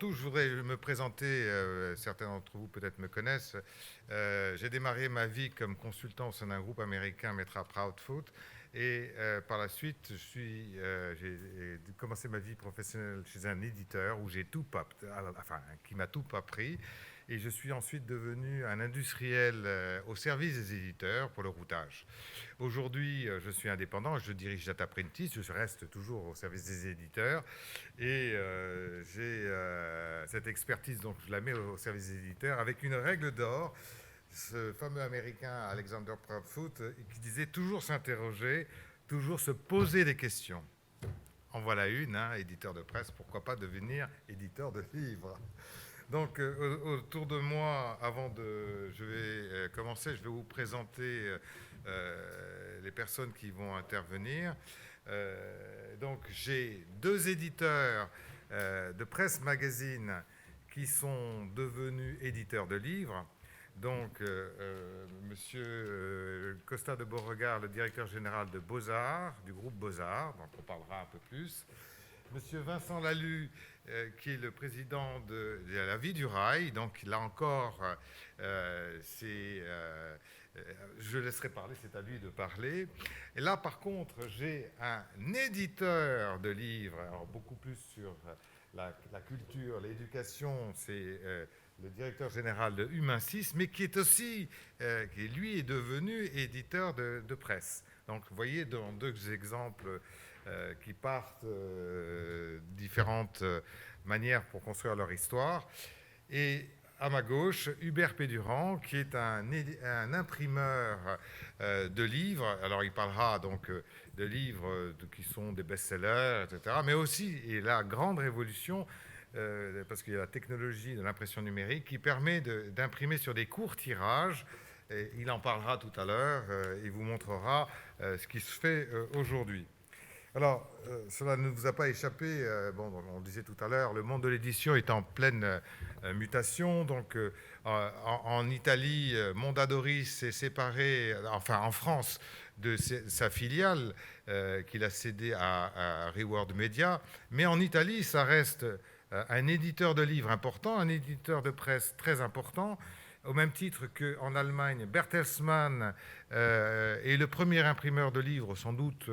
tout, je voudrais me présenter. Certains d'entre vous peut-être me connaissent. J'ai démarré ma vie comme consultant au sein d'un groupe américain, Metra Proudfoot. Et par la suite, j'ai commencé ma vie professionnelle chez un éditeur où j'ai tout pas, enfin, qui m'a tout appris. Et je suis ensuite devenu un industriel au service des éditeurs pour le routage. Aujourd'hui, je suis indépendant, je dirige Data Apprentice, je reste toujours au service des éditeurs. Et j'ai cette expertise, donc je la mets au service des éditeurs avec une règle d'or, ce fameux américain Alexander Proudfoot qui disait toujours s'interroger, toujours se poser des questions. En voilà une, hein, éditeur de presse, pourquoi pas devenir éditeur de livres. Donc autour de moi, je vais commencer, je vais vous présenter les personnes qui vont intervenir. Donc j'ai deux éditeurs de presse magazine qui sont devenus éditeurs de livres. Donc, Monsieur Costa de Beauregard, le directeur général de Beaux-Arts, du groupe Beaux-Arts, dont on parlera un peu plus. Monsieur Vincent Lalu, qui est le président de la Vie du Rail. Donc, là encore, je laisserai parler, c'est à lui de parler. Et là, par contre, j'ai un éditeur de livres, alors beaucoup plus sur la culture, l'éducation, c'est le directeur général de Humain 6, mais qui est aussi, qui lui est devenu éditeur de presse. Donc vous voyez dans deux exemples qui partent différentes manières pour construire leur histoire. Et à ma gauche, Hubert Pédurand, qui est un imprimeur de livres. Alors il parlera donc de livres qui sont des best-sellers, etc. Mais aussi, et la grande révolution, parce qu'il y a la technologie de l'impression numérique qui permet d'imprimer sur des courts tirages. Et il en parlera tout à l'heure et vous montrera ce qui se fait aujourd'hui. Alors, cela ne vous a pas échappé. Bon, on le disait tout à l'heure, le monde de l'édition est en pleine mutation. Donc, en Italie, Mondadori s'est séparé, enfin en France, de sa filiale qu'il a cédée à Reward Media. Mais en Italie, ça reste un éditeur de livres important, un éditeur de presse très important, au même titre qu'en Allemagne, Bertelsmann est le premier imprimeur de livres, sans doute,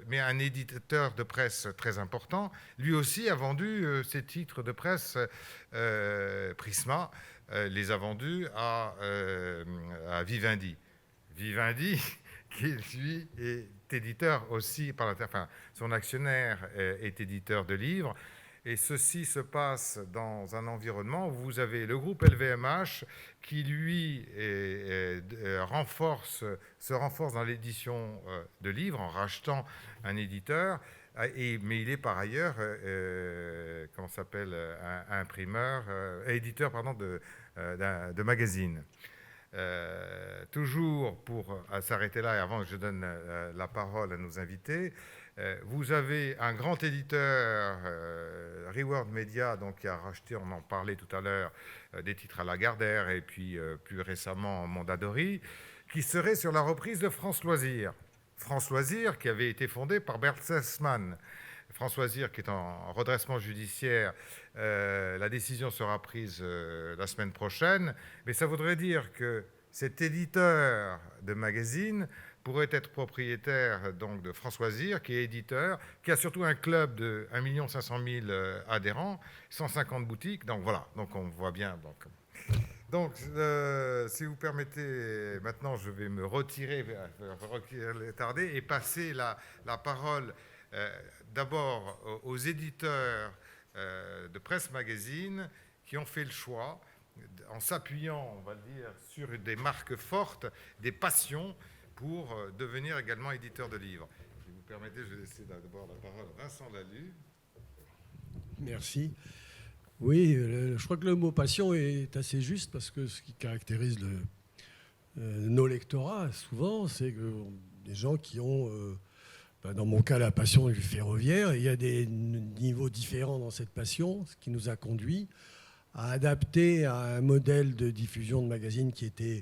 mais un éditeur de presse très important. Lui aussi a vendu ses titres de presse. Prisma les a vendus à Vivendi. Vivendi, qui lui est éditeur aussi, enfin, son actionnaire est éditeur de livres. Et ceci se passe dans un environnement où vous avez le groupe LVMH qui, lui, se renforce dans l'édition de livres en rachetant un éditeur. Mais il est par ailleurs, comment s'appelle, éditeur de magazines. Toujours pour s'arrêter là, et avant que je donne la parole à nos invités, vous avez un grand éditeur, Reward Media, donc, qui a racheté, on en parlait tout à l'heure, des titres à Lagardère et puis plus récemment Mondadori, qui serait sur la reprise de France Loisirs. France Loisirs qui avait été fondée par Bertelsmann. France Loisirs qui est en redressement judiciaire, la décision sera prise la semaine prochaine, mais ça voudrait dire que cet éditeur de magazine pourrait être propriétaire donc, de France Loisirs, qui est éditeur, qui a surtout un club de 1 500 000 adhérents, 150 boutiques, donc voilà, donc on voit bien. Donc, si vous permettez, maintenant je vais me retirer, tarder, et passer la parole d'abord aux éditeurs de presse magazine qui ont fait le choix, en s'appuyant, on va le dire, sur des marques fortes, des passions, pour devenir également éditeur de livres. Si vous permettez, je vais laisser d'abord la parole à Vincent Lalu. Merci. Oui, je crois que le mot passion est assez juste parce que ce qui caractérise nos lectorats, souvent, c'est que des gens qui ont, dans mon cas, la passion du ferroviaire. Il y a des niveaux différents dans cette passion, ce qui nous a conduit à adapter à un modèle de diffusion de magazines qui était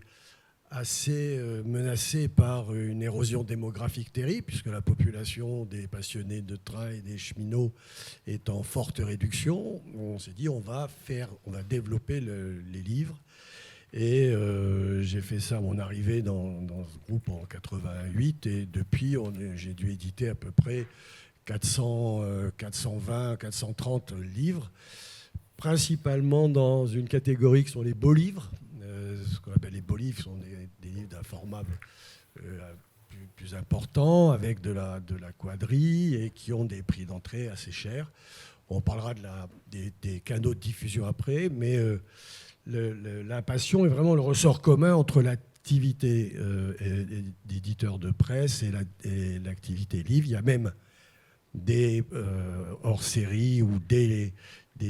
assez menacé par une érosion démographique terrible, puisque la population des passionnés de train et des cheminots est en forte réduction. On s'est dit on va développer les livres. Et j'ai fait ça à mon arrivée dans ce groupe en 88. Et depuis, j'ai dû éditer à peu près 420, 430 livres, principalement dans une catégorie qui sont les beaux livres. Ce qu'on appelle les beaux livres sont des livres d'un format plus important, avec de la quadrille et qui ont des prix d'entrée assez chers. On parlera des canaux de diffusion après, mais la passion est vraiment le ressort commun entre l'activité d'éditeur de presse et l'activité livre. Il y a même des hors-séries ou des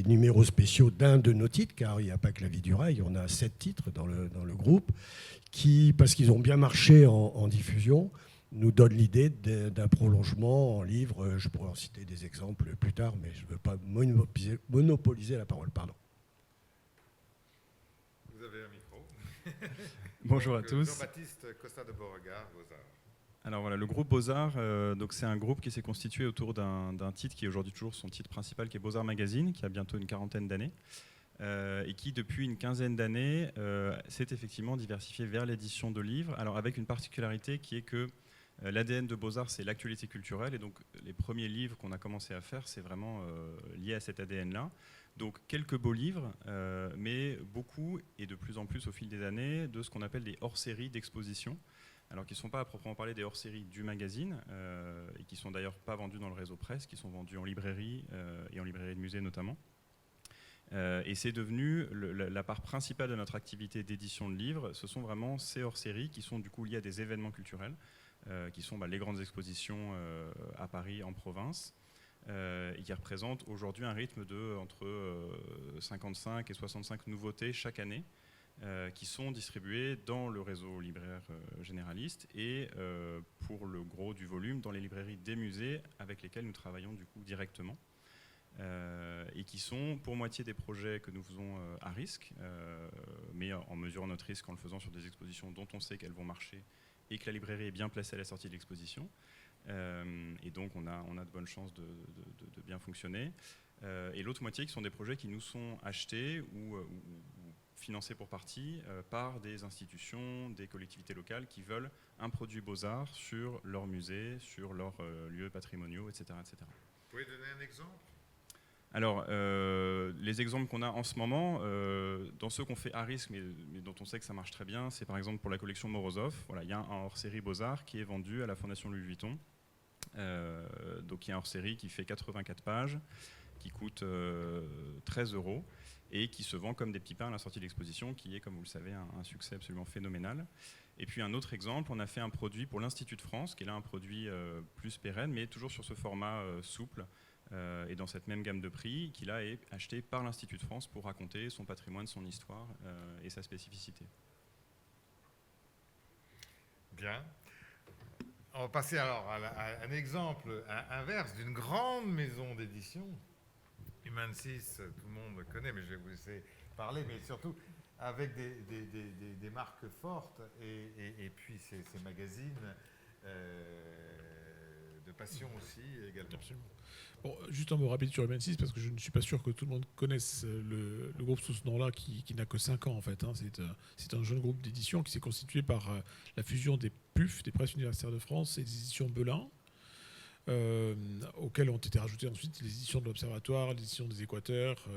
numéros spéciaux d'un de nos titres, car il n'y a pas que La Vie du Rail, on a 7 titres dans le groupe, qui, parce qu'ils ont bien marché en diffusion, nous donnent l'idée d'un prolongement en livre. Je pourrais en citer des exemples plus tard, mais je ne veux pas monopoliser la parole. Pardon. Vous avez un micro. Bonjour à tous. Jean-Baptiste Costa de Beauregard, Beaux-Arts. Alors voilà, le groupe Beaux-Arts, donc c'est un groupe qui s'est constitué autour d'un titre qui est aujourd'hui toujours son titre principal, qui est Beaux-Arts Magazine, qui a bientôt une 40aine d'années, et qui depuis une 15aine d'années s'est effectivement diversifié vers l'édition de livres. Alors avec une particularité qui est que l'ADN de Beaux-Arts, c'est l'actualité culturelle, et donc les premiers livres qu'on a commencé à faire, c'est vraiment lié à cet ADN-là. Donc quelques beaux livres, mais beaucoup, et de plus en plus au fil des années, de ce qu'on appelle des hors-séries d'exposition. Alors qui ne sont pas à proprement parler des hors-séries du magazine, et qui ne sont d'ailleurs pas vendus dans le réseau presse, qui sont vendus en librairie, et en librairie de musée notamment. Et c'est devenu la part principale de notre activité d'édition de livres. Ce sont vraiment ces hors-séries qui sont du coup liés à des événements culturels, qui sont les grandes expositions à Paris, en province, et qui représentent aujourd'hui un rythme de entre 55 et 65 nouveautés chaque année, qui sont distribués dans le réseau libraire généraliste et pour le gros du volume dans les librairies des musées avec lesquels nous travaillons du coup directement, et qui sont pour moitié des projets que nous faisons à risque, mais en mesurant notre risque en le faisant sur des expositions dont on sait qu'elles vont marcher et que la librairie est bien placée à la sortie de l'exposition, et donc on a de bonnes chances de bien fonctionner, et l'autre moitié qui sont des projets qui nous sont achetés ou financés pour partie par des institutions, des collectivités locales qui veulent un produit Beaux-Arts sur leur musée, sur leurs lieux patrimoniaux, etc., etc. Vous pouvez donner un exemple ? Alors, les exemples qu'on a en ce moment, dans ceux qu'on fait à risque, mais dont on sait que ça marche très bien, c'est par exemple pour la collection Morozov. Voilà, il y a un hors-série Beaux-Arts qui est vendu à la Fondation Louis Vuitton. Donc il y a un hors-série qui fait 84 pages, qui coûte 13 € et qui se vend comme des petits pains à la sortie de l'exposition, qui est, comme vous le savez, un succès absolument phénoménal. Et puis un autre exemple, on a fait un produit pour l'Institut de France, qui est là un produit plus pérenne, mais toujours sur ce format souple, et dans cette même gamme de prix, qui là est acheté par l'Institut de France pour raconter son patrimoine, son histoire et sa spécificité. Bien. On va passer alors à un exemple inverse d'une grande maison d'édition. Humancis, tout le monde connaît, mais je vais vous laisser parler, mais surtout avec des marques fortes et puis ces magazines de passion aussi également. Absolument. Bon, juste un mot rapide sur Humancis, parce que je ne suis pas sûr que tout le monde connaisse le groupe sous ce nom-là, qui n'a que 5 ans en fait. Hein. C'est un jeune groupe d'édition qui s'est constitué par la fusion des PUF, des Presses Universitaires de France, et des éditions Belin, auxquelles ont été rajoutées ensuite les éditions de l'Observatoire, les éditions des Équateurs,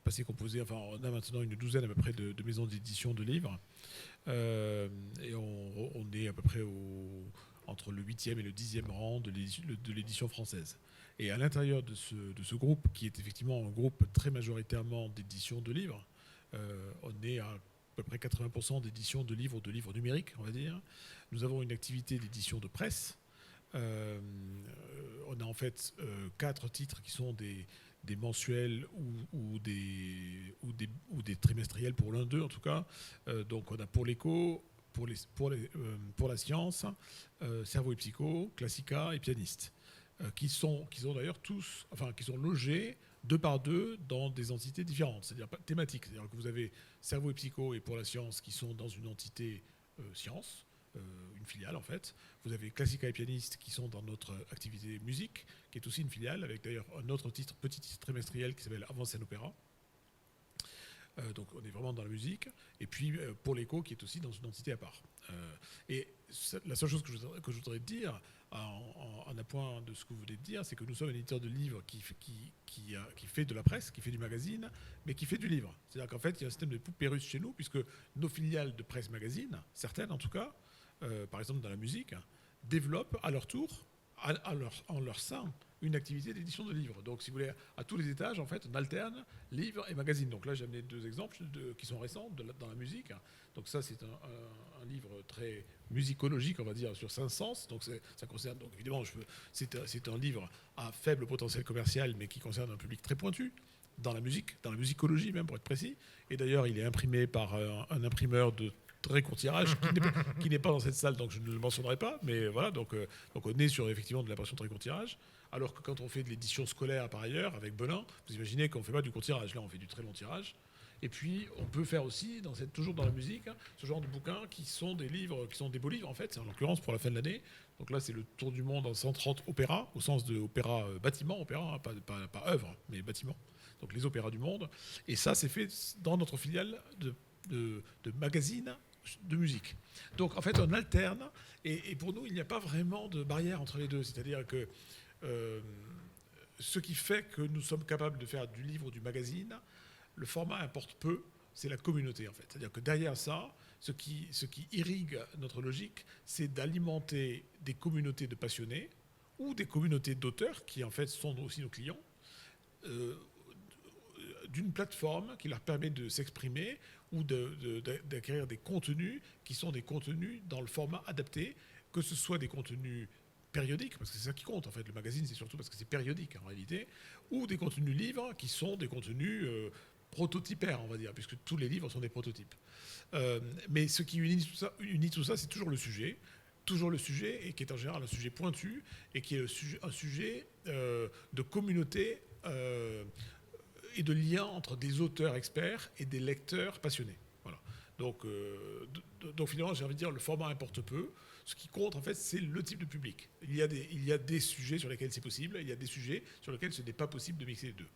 passé composé, enfin on a maintenant une douzaine à peu près de maisons d'édition de livres, et on est à peu près entre le 8e et le 10e rang de l'édition française. Et à l'intérieur de ce groupe, qui est effectivement un groupe très majoritairement d'édition de livres, on est à peu près 80% d'édition de livres numériques, on va dire. Nous avons une activité d'édition de presse. On a en fait 4 titres qui sont des mensuels ou des trimestriels pour l'un d'eux en tout cas. Donc on a pour l'écho, pour la science, Cerveau et Psycho, Classica et Pianiste, qui sont d'ailleurs tous, enfin qui sont logés 2 par 2 dans des entités différentes, c'est-à-dire thématiques. C'est-à-dire que vous avez Cerveau et Psycho et pour la science qui sont dans une entité Sciences, une filiale en fait. Vous avez Classica et Pianiste qui sont dans notre activité musique, qui est aussi une filiale, avec d'ailleurs un autre titre, petit titre trimestriel qui s'appelle Avant scène opéra. Donc on est vraiment dans la musique. Et puis pour l'écho qui est aussi dans une entité à part. Et la seule chose que je voudrais dire, en appoint de ce que vous venez de dire, c'est que nous sommes un éditeur de livres qui fait de la presse, qui fait du magazine, mais qui fait du livre. C'est-à-dire qu'en fait, il y a un système de poupée russe chez nous, puisque nos filiales de presse magazine, certaines en tout cas, par exemple dans la musique, développent à leur tour, en leur sein, une activité d'édition de livres. Donc, si vous voulez, à tous les étages, en fait, on alterne livres et magazines. Donc là, j'ai amené 2 exemples qui sont récents dans la musique. Donc ça, c'est un livre très musicologique, on va dire, sur 5 sens. Donc ça concerne, donc évidemment, c'est un livre à faible potentiel commercial, mais qui concerne un public très pointu dans la musique, dans la musicologie même, pour être précis. Et d'ailleurs, il est imprimé par un imprimeur de très court tirage, qui n'est pas dans cette salle, donc je ne le mentionnerai pas. Mais voilà, donc on est sur effectivement de l'impression très court tirage. Alors que quand on fait de l'édition scolaire par ailleurs, avec Belin, vous imaginez qu'on ne fait pas du court tirage. Là, on fait du très long tirage. Et puis, on peut faire aussi, toujours dans la musique, ce genre de bouquins qui sont des livres, qui sont des beaux livres, en fait, en l'occurrence pour la fin de l'année. Donc là, c'est le tour du monde en 130 opéras, au sens de opéra bâtiment, opéra, pas œuvre, mais bâtiment. Donc les opéras du monde. Et ça, c'est fait dans notre filiale de magazine de musique. Donc, en fait, on alterne. Et pour nous, il n'y a pas vraiment de barrière entre les deux. C'est-à-dire que ce qui fait que nous sommes capables de faire du livre ou du magazine, le format importe peu, c'est la communauté en fait. C'est-à-dire que derrière ça, ce qui irrigue notre logique, c'est d'alimenter des communautés de passionnés ou des communautés d'auteurs qui en fait sont aussi nos clients, d'une plateforme qui leur permet de s'exprimer ou d'acquérir des contenus qui sont des contenus dans le format adapté, que ce soit des contenus périodiques, parce que c'est ça qui compte en fait, le magazine c'est surtout parce que c'est périodique en réalité, ou des contenus livres qui sont des contenus prototypaires on va dire, puisque tous les livres sont des prototypes. Mais ce qui unit tout ça, c'est toujours le sujet, et qui est en général un sujet pointu, et qui est un sujet de communauté et de lien entre des auteurs experts et des lecteurs passionnés. Voilà. Donc finalement, j'ai envie de dire, le format importe peu. Ce qui compte, en fait, c'est le type de public. Il y a des sujets sur lesquels c'est possible, il y a des sujets sur lesquels ce n'est pas possible de mixer les deux.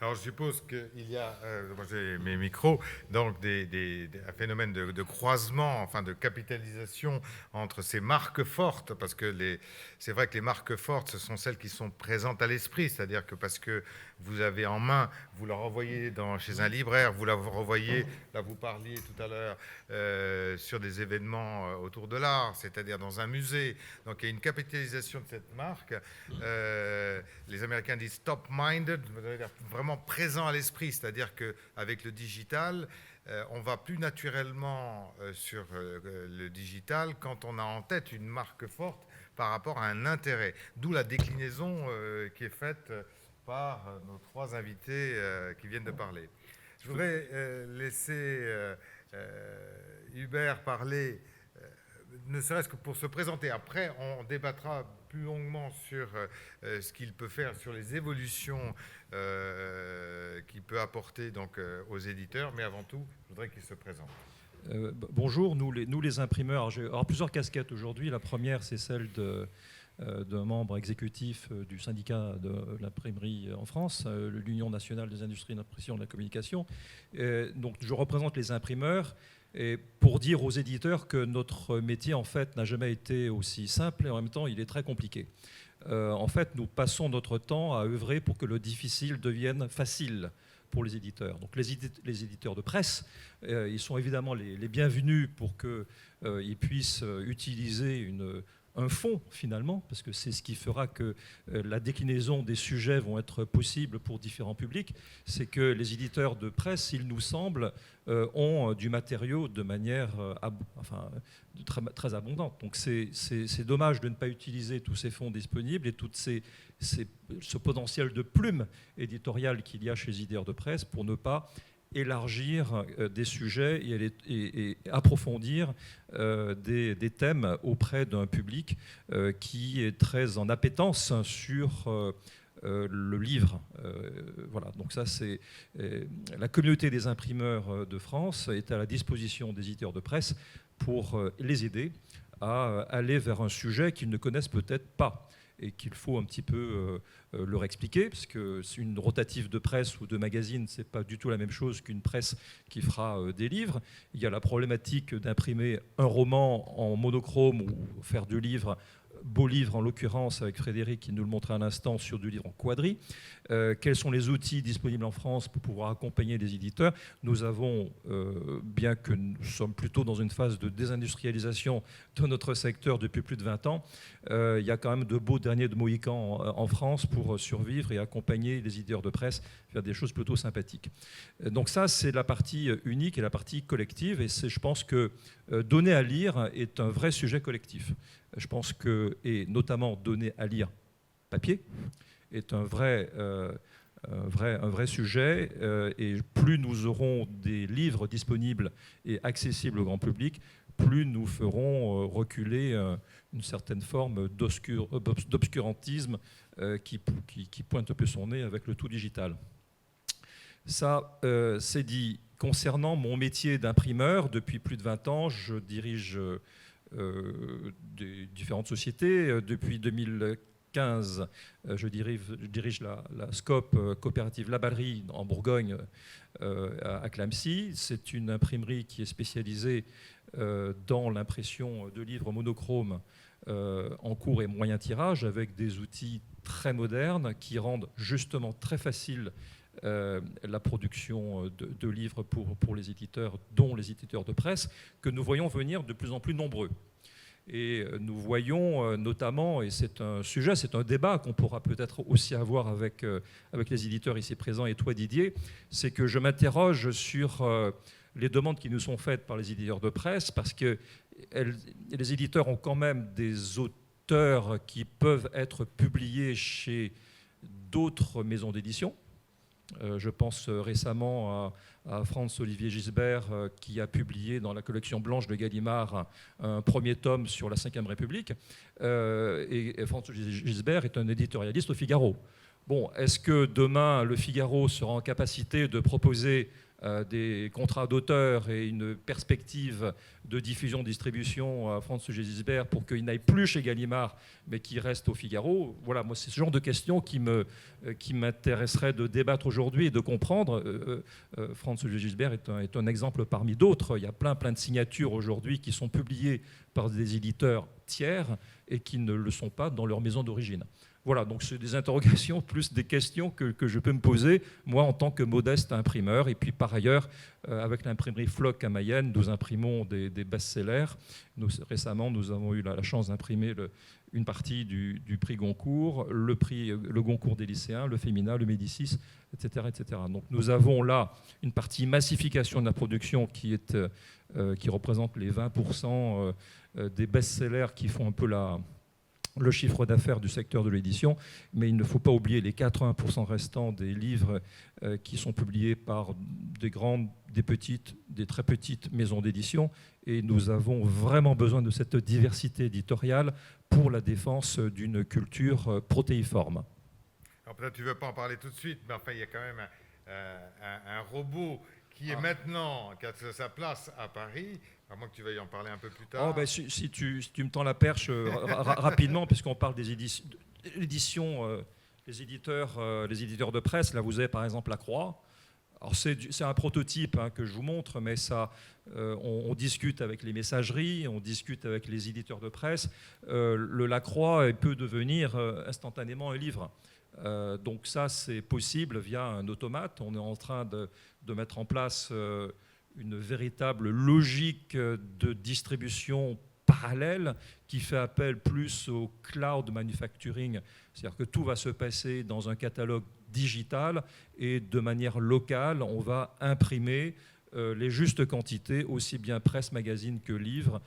Alors, je suppose qu'il y a, moi j'ai mes micros, donc un phénomène de croisement, enfin de capitalisation entre ces marques fortes, parce que c'est vrai que les marques fortes, ce sont celles qui sont présentes à l'esprit, c'est-à-dire que parce que vous avez en main, vous la renvoyez chez un libraire, vous la renvoyez, là vous parliez tout à l'heure, sur des événements autour de l'art, c'est-à-dire dans un musée. Donc il y a une capitalisation de cette marque. Les Américains disent top-minded, vraiment présent à l'esprit, c'est-à-dire qu'avec le digital, on va plus naturellement sur le digital quand on a en tête une marque forte par rapport à un intérêt. D'où la déclinaison qui est faite par nos 3 invités qui viennent de parler. Je voudrais laisser Hubert parler, ne serait-ce que pour se présenter. Après, on débattra plus longuement sur ce qu'il peut faire, sur les évolutions qu'il peut apporter donc, aux éditeurs. Mais avant tout, je voudrais qu'il se présente. Bonjour, nous les imprimeurs. J'ai plusieurs casquettes aujourd'hui. La première, c'est celle d'un membre exécutif du syndicat de l'imprimerie en France, l'Union nationale des industries d'impression et de la communication. Donc, je représente les imprimeurs. Et pour dire aux éditeurs que notre métier, en fait, n'a jamais été aussi simple et en même temps, il est très compliqué. En fait, nous passons notre temps à œuvrer pour que le difficile devienne facile pour les éditeurs. Donc les éditeurs de presse, ils sont évidemment les bienvenus pour qu'ils puissent utiliser un fonds finalement, parce que c'est ce qui fera que la déclinaison des sujets vont être possible pour différents publics, c'est que les éditeurs de presse, il nous semble, ont du matériau de manière très abondante. Donc c'est dommage de ne pas utiliser tous ces fonds disponibles et tout ce potentiel de plume éditoriale qu'il y a chez les éditeurs de presse pour ne pas élargir des sujets et approfondir des thèmes auprès d'un public qui est très en appétence sur le livre. Voilà, donc ça c'est la communauté des imprimeurs de France est à la disposition des éditeurs de presse pour les aider à aller vers un sujet qu'ils ne connaissent peut-être pas et qu'il faut un petit peu leur expliquer, parce que une rotative de presse ou de magazine, c'est pas du tout la même chose qu'une presse qui fera des livres. Il y a la problématique d'imprimer un roman en monochrome ou faire du livre, beau livre en l'occurrence avec Frédéric qui nous le montrait à l'instant sur du livre en quadri. Quels sont les outils disponibles en France pour pouvoir accompagner les éditeurs? Nous avons, bien que nous sommes plutôt dans une phase de désindustrialisation de notre secteur depuis plus de 20 ans, il y a quand même de beaux derniers de Mohicans en France pour survivre et accompagner les éditeurs de presse, faire des choses plutôt sympathiques. Donc ça, c'est la partie unique et la partie collective, et je pense que donner à lire est un vrai sujet collectif. Je pense que, et notamment donner à lire papier, est un vrai sujet. Et plus nous aurons des livres disponibles et accessibles au grand public, plus nous ferons reculer une certaine forme d'obscurantisme qui pointe un peu son nez avec le tout digital. Ça, c'est dit. Concernant mon métier d'imprimeur, depuis plus de 20 ans, je dirige des différentes sociétés. Depuis 2015, je dirige la SCOP coopérative La Ballerie en Bourgogne à Clamecy. C'est une imprimerie qui est spécialisée dans l'impression de livres monochromes en court et moyen tirage, avec des outils très modernes qui rendent justement très facile la production de livres pour les éditeurs, dont les éditeurs de presse, que nous voyons venir de plus en plus nombreux. Et nous voyons notamment, et c'est un sujet, c'est un débat qu'on pourra peut-être aussi avoir avec les éditeurs ici présents et toi Didier, c'est que je m'interroge sur les demandes qui nous sont faites par les éditeurs de presse, parce que les éditeurs ont quand même des auteurs qui peuvent être publiés chez d'autres maisons d'édition. Je pense récemment à Franz-Olivier Gisbert qui a publié dans la collection blanche de Gallimard un premier tome sur la Ve République. Et Franz-Olivier Gisbert est un éditorialiste au Figaro. Bon, est-ce que demain le Figaro sera en capacité de proposer des contrats d'auteur et une perspective de diffusion-distribution à Franz-Olivier Gisbert pour qu'il n'aille plus chez Gallimard mais qu'il reste au Figaro? Voilà, moi c'est ce genre de questions qui m'intéresserait de débattre aujourd'hui et de comprendre. Franz-Olivier Gisbert est un exemple parmi d'autres. Il y a plein de signatures aujourd'hui qui sont publiées par des éditeurs tiers et qui ne le sont pas dans leur maison d'origine. Voilà, donc c'est des interrogations plus des questions que je peux me poser, moi, en tant que modeste imprimeur. Et puis, par ailleurs, avec l'imprimerie Floc à Mayenne, nous imprimons des best-sellers. Récemment, nous avons eu la chance d'imprimer une partie du prix Goncourt, le Goncourt des lycéens, le Femina, le Médicis, etc., etc. Donc, nous avons là une partie massification de la production qui représente les 20% des best-sellers qui font un peu le chiffre d'affaires du secteur de l'édition, mais il ne faut pas oublier les 80% restants des livres qui sont publiés par des grandes, des petites, des très petites maisons d'édition, et nous avons vraiment besoin de cette diversité éditoriale pour la défense d'une culture protéiforme. Alors peut-être tu ne veux pas en parler tout de suite, mais enfin il y a quand même un robot qui est maintenant, qui a sa place à Paris, à moins que tu veuilles en parler un peu plus tard. Oh, ben, si tu me tends la perche rapidement, puisqu'on parle des éditions, les éditeurs de presse, là vous avez par exemple La Croix. Alors c'est un prototype que je vous montre, mais ça, on discute avec les messageries, on discute avec les éditeurs de presse. Le La Croix peut devenir instantanément un livre. Donc ça, c'est possible via un automate. On est en train de mettre en place une véritable logique de distribution parallèle qui fait appel plus au cloud manufacturing. C'est-à-dire que tout va se passer dans un catalogue digital et de manière locale, on va imprimer les justes quantités, aussi bien presse, magazine que livre,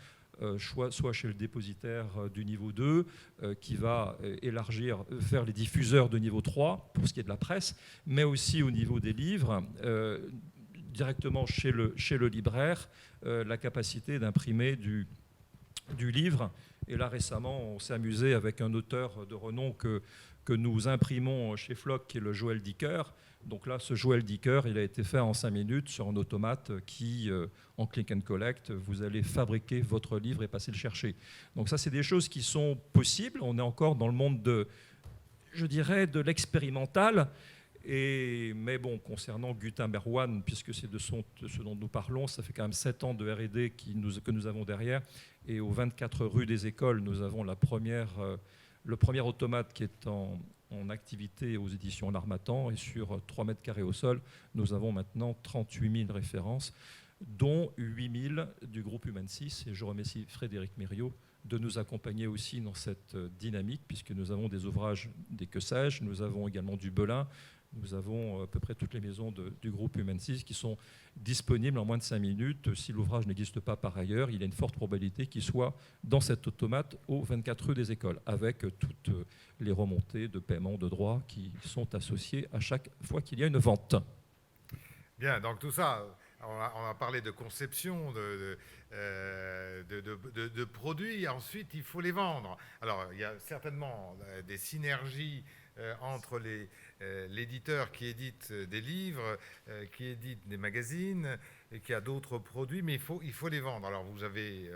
soit chez le dépositaire du niveau 2, qui va élargir, faire les diffuseurs de niveau 3 pour ce qui est de la presse, mais aussi au niveau des livres, directement chez le libraire, la capacité d'imprimer du livre. Et là, récemment, on s'est amusé avec un auteur de renom que que nous imprimons chez Flock, qui est le Joël Dicker. Donc là, ce Joël Dicker, il a été fait en 5 minutes sur un automate qui, en click and collect, vous allez fabriquer votre livre et passer le chercher. Donc ça, c'est des choses qui sont possibles. On est encore dans le monde de, je dirais, de l'expérimental. Mais bon, concernant Gutenberg One, puisque c'est de ce dont nous parlons, ça fait quand même 7 ans de R&D que nous avons derrière. Et aux 24 rues des écoles, nous avons le premier automate qui est en activité aux éditions L'Harmattan. Et sur 3 mètres carrés au sol, nous avons maintenant 38 000 références, dont 8 000 du groupe Human 6. Et je remercie Frédéric Mériot de nous accompagner aussi dans cette dynamique, puisque nous avons des ouvrages des Que sais-je, nous avons également du Belin, nous avons à peu près toutes les maisons du groupe Human 6 qui sont disponibles en moins de 5 minutes. Si l'ouvrage n'existe pas par ailleurs, il y a une forte probabilité qu'il soit dans cet automate aux 24 rues des écoles, avec toutes les remontées de paiement de droits qui sont associées à chaque fois qu'il y a une vente. Bien, donc tout ça, on a parlé de conception, de produits, ensuite il faut les vendre. Alors il y a certainement des synergies entre l'éditeur qui édite des livres, qui édite des magazines, et qui a d'autres produits, mais il faut les vendre. Alors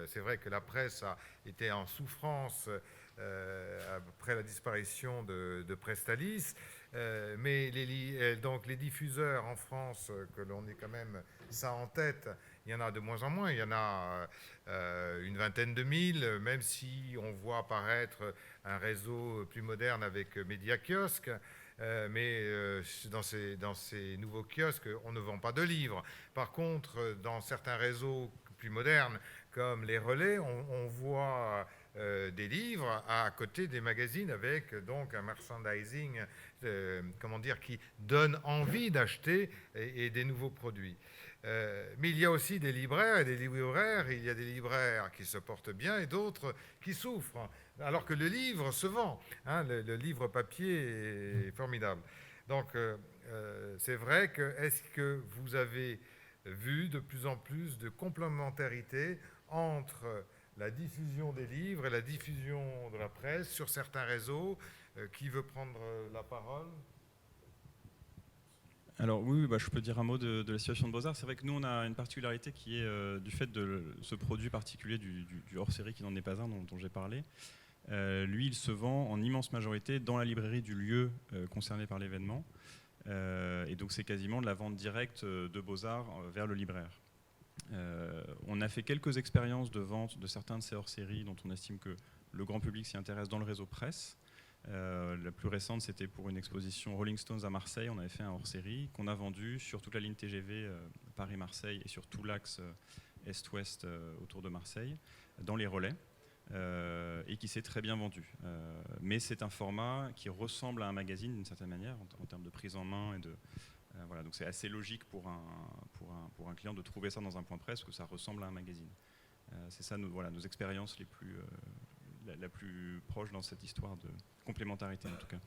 c'est vrai que la presse a été en souffrance après la disparition de Prestalis, mais donc les diffuseurs en France, que l'on ait quand même ça en tête, il y en a de moins en moins, il y en a une vingtaine de mille, même si on voit apparaître un réseau plus moderne avec Média Kiosque, mais dans ces nouveaux kiosques, on ne vend pas de livres. Par contre, dans certains réseaux plus modernes, comme les relais, on voit des livres à côté des magazines avec donc un merchandising qui donne envie d'acheter et des nouveaux produits. Mais il y a aussi des libraires et des libraires. Il y a des libraires qui se portent bien et d'autres qui souffrent, alors que le livre se vend. Le livre papier est formidable. Donc, c'est vrai que est-ce que vous avez vu de plus en plus de complémentarité entre la diffusion des livres et la diffusion de la presse sur certains réseaux? Qui veut prendre la parole ? Alors oui, je peux dire un mot de la situation de Beaux-Arts. C'est vrai que nous, on a une particularité qui est du fait de ce produit particulier du hors-série qui n'en est pas un dont j'ai parlé. Lui, il se vend en immense majorité dans la librairie du lieu concerné par l'événement. Et donc c'est quasiment de la vente directe de Beaux-Arts vers le libraire. On a fait quelques expériences de vente de certains de ces hors-séries dont on estime que le grand public s'y intéresse dans le réseau presse. La plus récente, c'était pour une exposition Rolling Stones à Marseille. On avait fait un hors-série qu'on a vendu sur toute la ligne TGV Paris-Marseille et sur tout l'axe est-ouest autour de Marseille, dans les relais, et qui s'est très bien vendu. Mais c'est un format qui ressemble à un magazine d'une certaine manière, en termes de prise en main. Voilà, donc c'est assez logique pour un client de trouver ça dans un point presse, que ça ressemble à un magazine. C'est ça nos expériences les plus... la plus proche dans cette histoire de complémentarité en tout cas.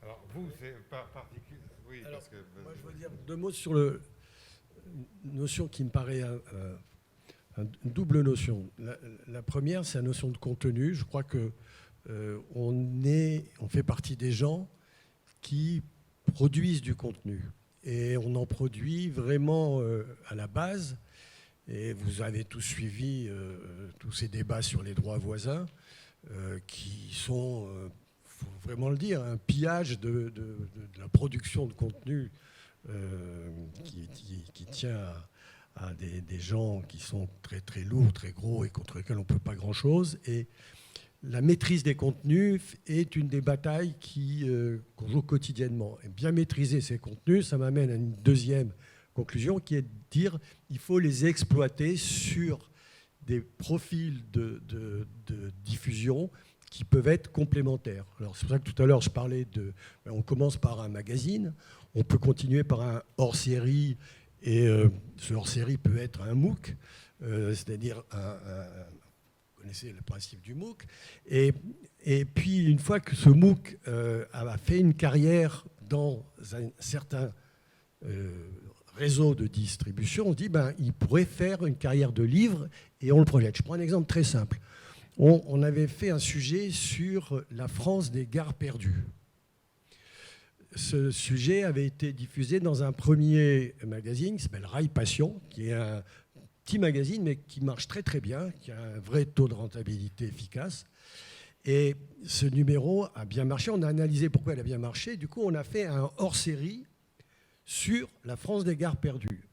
Alors vous, c'est particulier. Oui, alors, parce que moi je veux dire 2 mots sur une notion qui me paraît une double notion. La première, c'est la notion de contenu. Je crois que on fait partie des gens qui produisent du contenu et on en produit vraiment à la base. Et vous avez tous suivi tous ces débats sur les droits voisins qui sont, faut vraiment le dire, un pillage de la production de contenu qui tient à des gens qui sont très, très lourds, très gros et contre lesquels on ne peut pas grand-chose. Et la maîtrise des contenus est une des batailles qu'on joue quotidiennement. Et bien maîtriser ces contenus, ça m'amène à une deuxième conclusion qui est de dire qu'il faut les exploiter sur des profils de diffusion qui peuvent être complémentaires. Alors c'est pour ça que tout à l'heure je parlais on commence par un magazine, on peut continuer par un hors-série et ce hors-série peut être un MOOC, c'est-à-dire vous connaissez le principe du MOOC, et puis une fois que ce MOOC a fait une carrière dans un certain réseau de distribution, on se dit il pourrait faire une carrière de livre et on le projette. Je prends un exemple très simple. On avait fait un sujet sur la France des gares perdues. ce sujet avait été diffusé dans un premier magazine qui s'appelle Rail Passion, qui est un petit magazine, mais qui marche très très bien, qui a un vrai taux de rentabilité efficace. Et ce numéro a bien marché. On a analysé pourquoi il a bien marché. Du coup, on a fait un hors-série sur la France des gares perdues.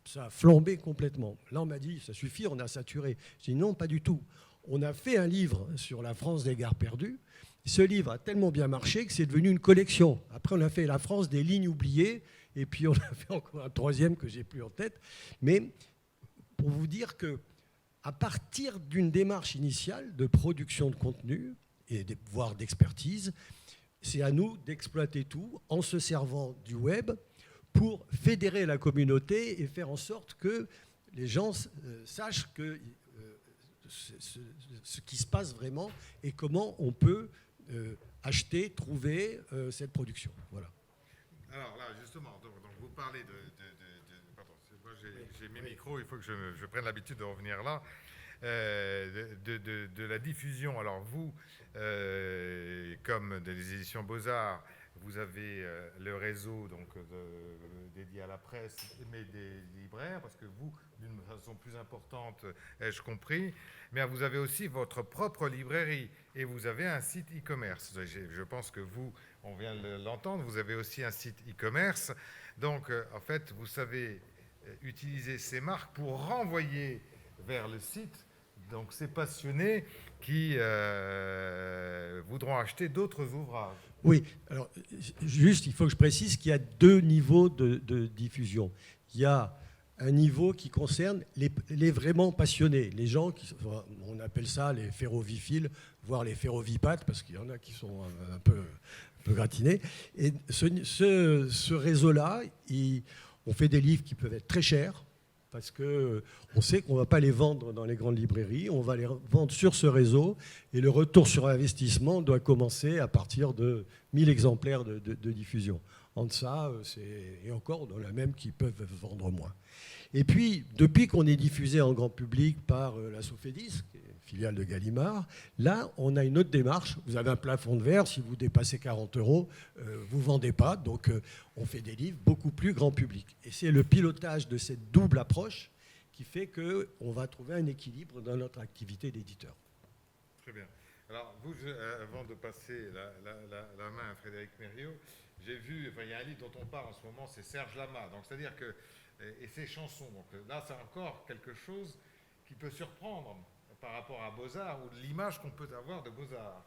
Ça a flambé complètement. Là, on m'a dit, ça suffit, on a saturé. J'ai dit non, pas du tout. On a fait un livre sur la France des gares perdues. Ce livre a tellement bien marché que c'est devenu une collection. Après, on a fait la France des lignes oubliées. Et puis, on a fait encore un troisième que je n'ai plus en tête. Mais pour vous dire que à partir d'une démarche initiale de production de contenu, et voire d'expertise, c'est à nous d'exploiter tout en se servant du web pour fédérer la communauté et faire en sorte que les gens sachent que, ce qui se passe vraiment et comment on peut acheter, trouver cette production. Voilà. Alors là, justement, donc vous parlez pardon, moi j'ai mes micros, il faut que je prenne l'habitude de revenir là. De la diffusion. Alors vous, comme des éditions Beaux-Arts, vous avez le réseau donc, dédié à la presse, mais des libraires, parce que vous, d'une façon plus importante, ai-je compris, mais vous avez aussi votre propre librairie et vous avez un site e-commerce. Je pense que vous, on vient de l'entendre, vous avez aussi un site e-commerce. Donc, en fait, vous savez utiliser ces marques pour renvoyer vers le site donc ces passionnés qui voudront acheter d'autres ouvrages. Oui, alors juste, il faut que je précise qu'il y a deux niveaux de diffusion. Il y a un niveau qui concerne les vraiment passionnés, les gens qui, on appelle ça les ferroviphiles, voire les ferrovipates, parce qu'il y en a qui sont un peu gratinés. Et ce réseau-là, on fait des livres qui peuvent être très chers, parce qu'on sait qu'on ne va pas les vendre dans les grandes librairies, on va les vendre sur ce réseau, et le retour sur investissement doit commencer à partir de 1000 exemplaires de diffusion. En deçà, et encore, on en a même qui peuvent vendre moins. Et puis, depuis qu'on est diffusé en grand public par la Sofedis, qui est une filiale de Gallimard, là, on a une autre démarche. Vous avez un plafond de verre, si vous dépassez 40 €, vous ne vendez pas. Donc, on fait des livres beaucoup plus grand public. Et c'est le pilotage de cette double approche qui fait qu'on va trouver un équilibre dans notre activité d'éditeur. Très bien. Alors, vous, avant de passer la main à Frédéric Mériot, j'ai vu, il y a un livre dont on parle en ce moment, c'est Serge Lama. Donc, c'est-à-dire que, et ses chansons. Donc là, c'est encore quelque chose qui peut surprendre par rapport à Beaux-Arts ou de l'image qu'on peut avoir de Beaux-Arts.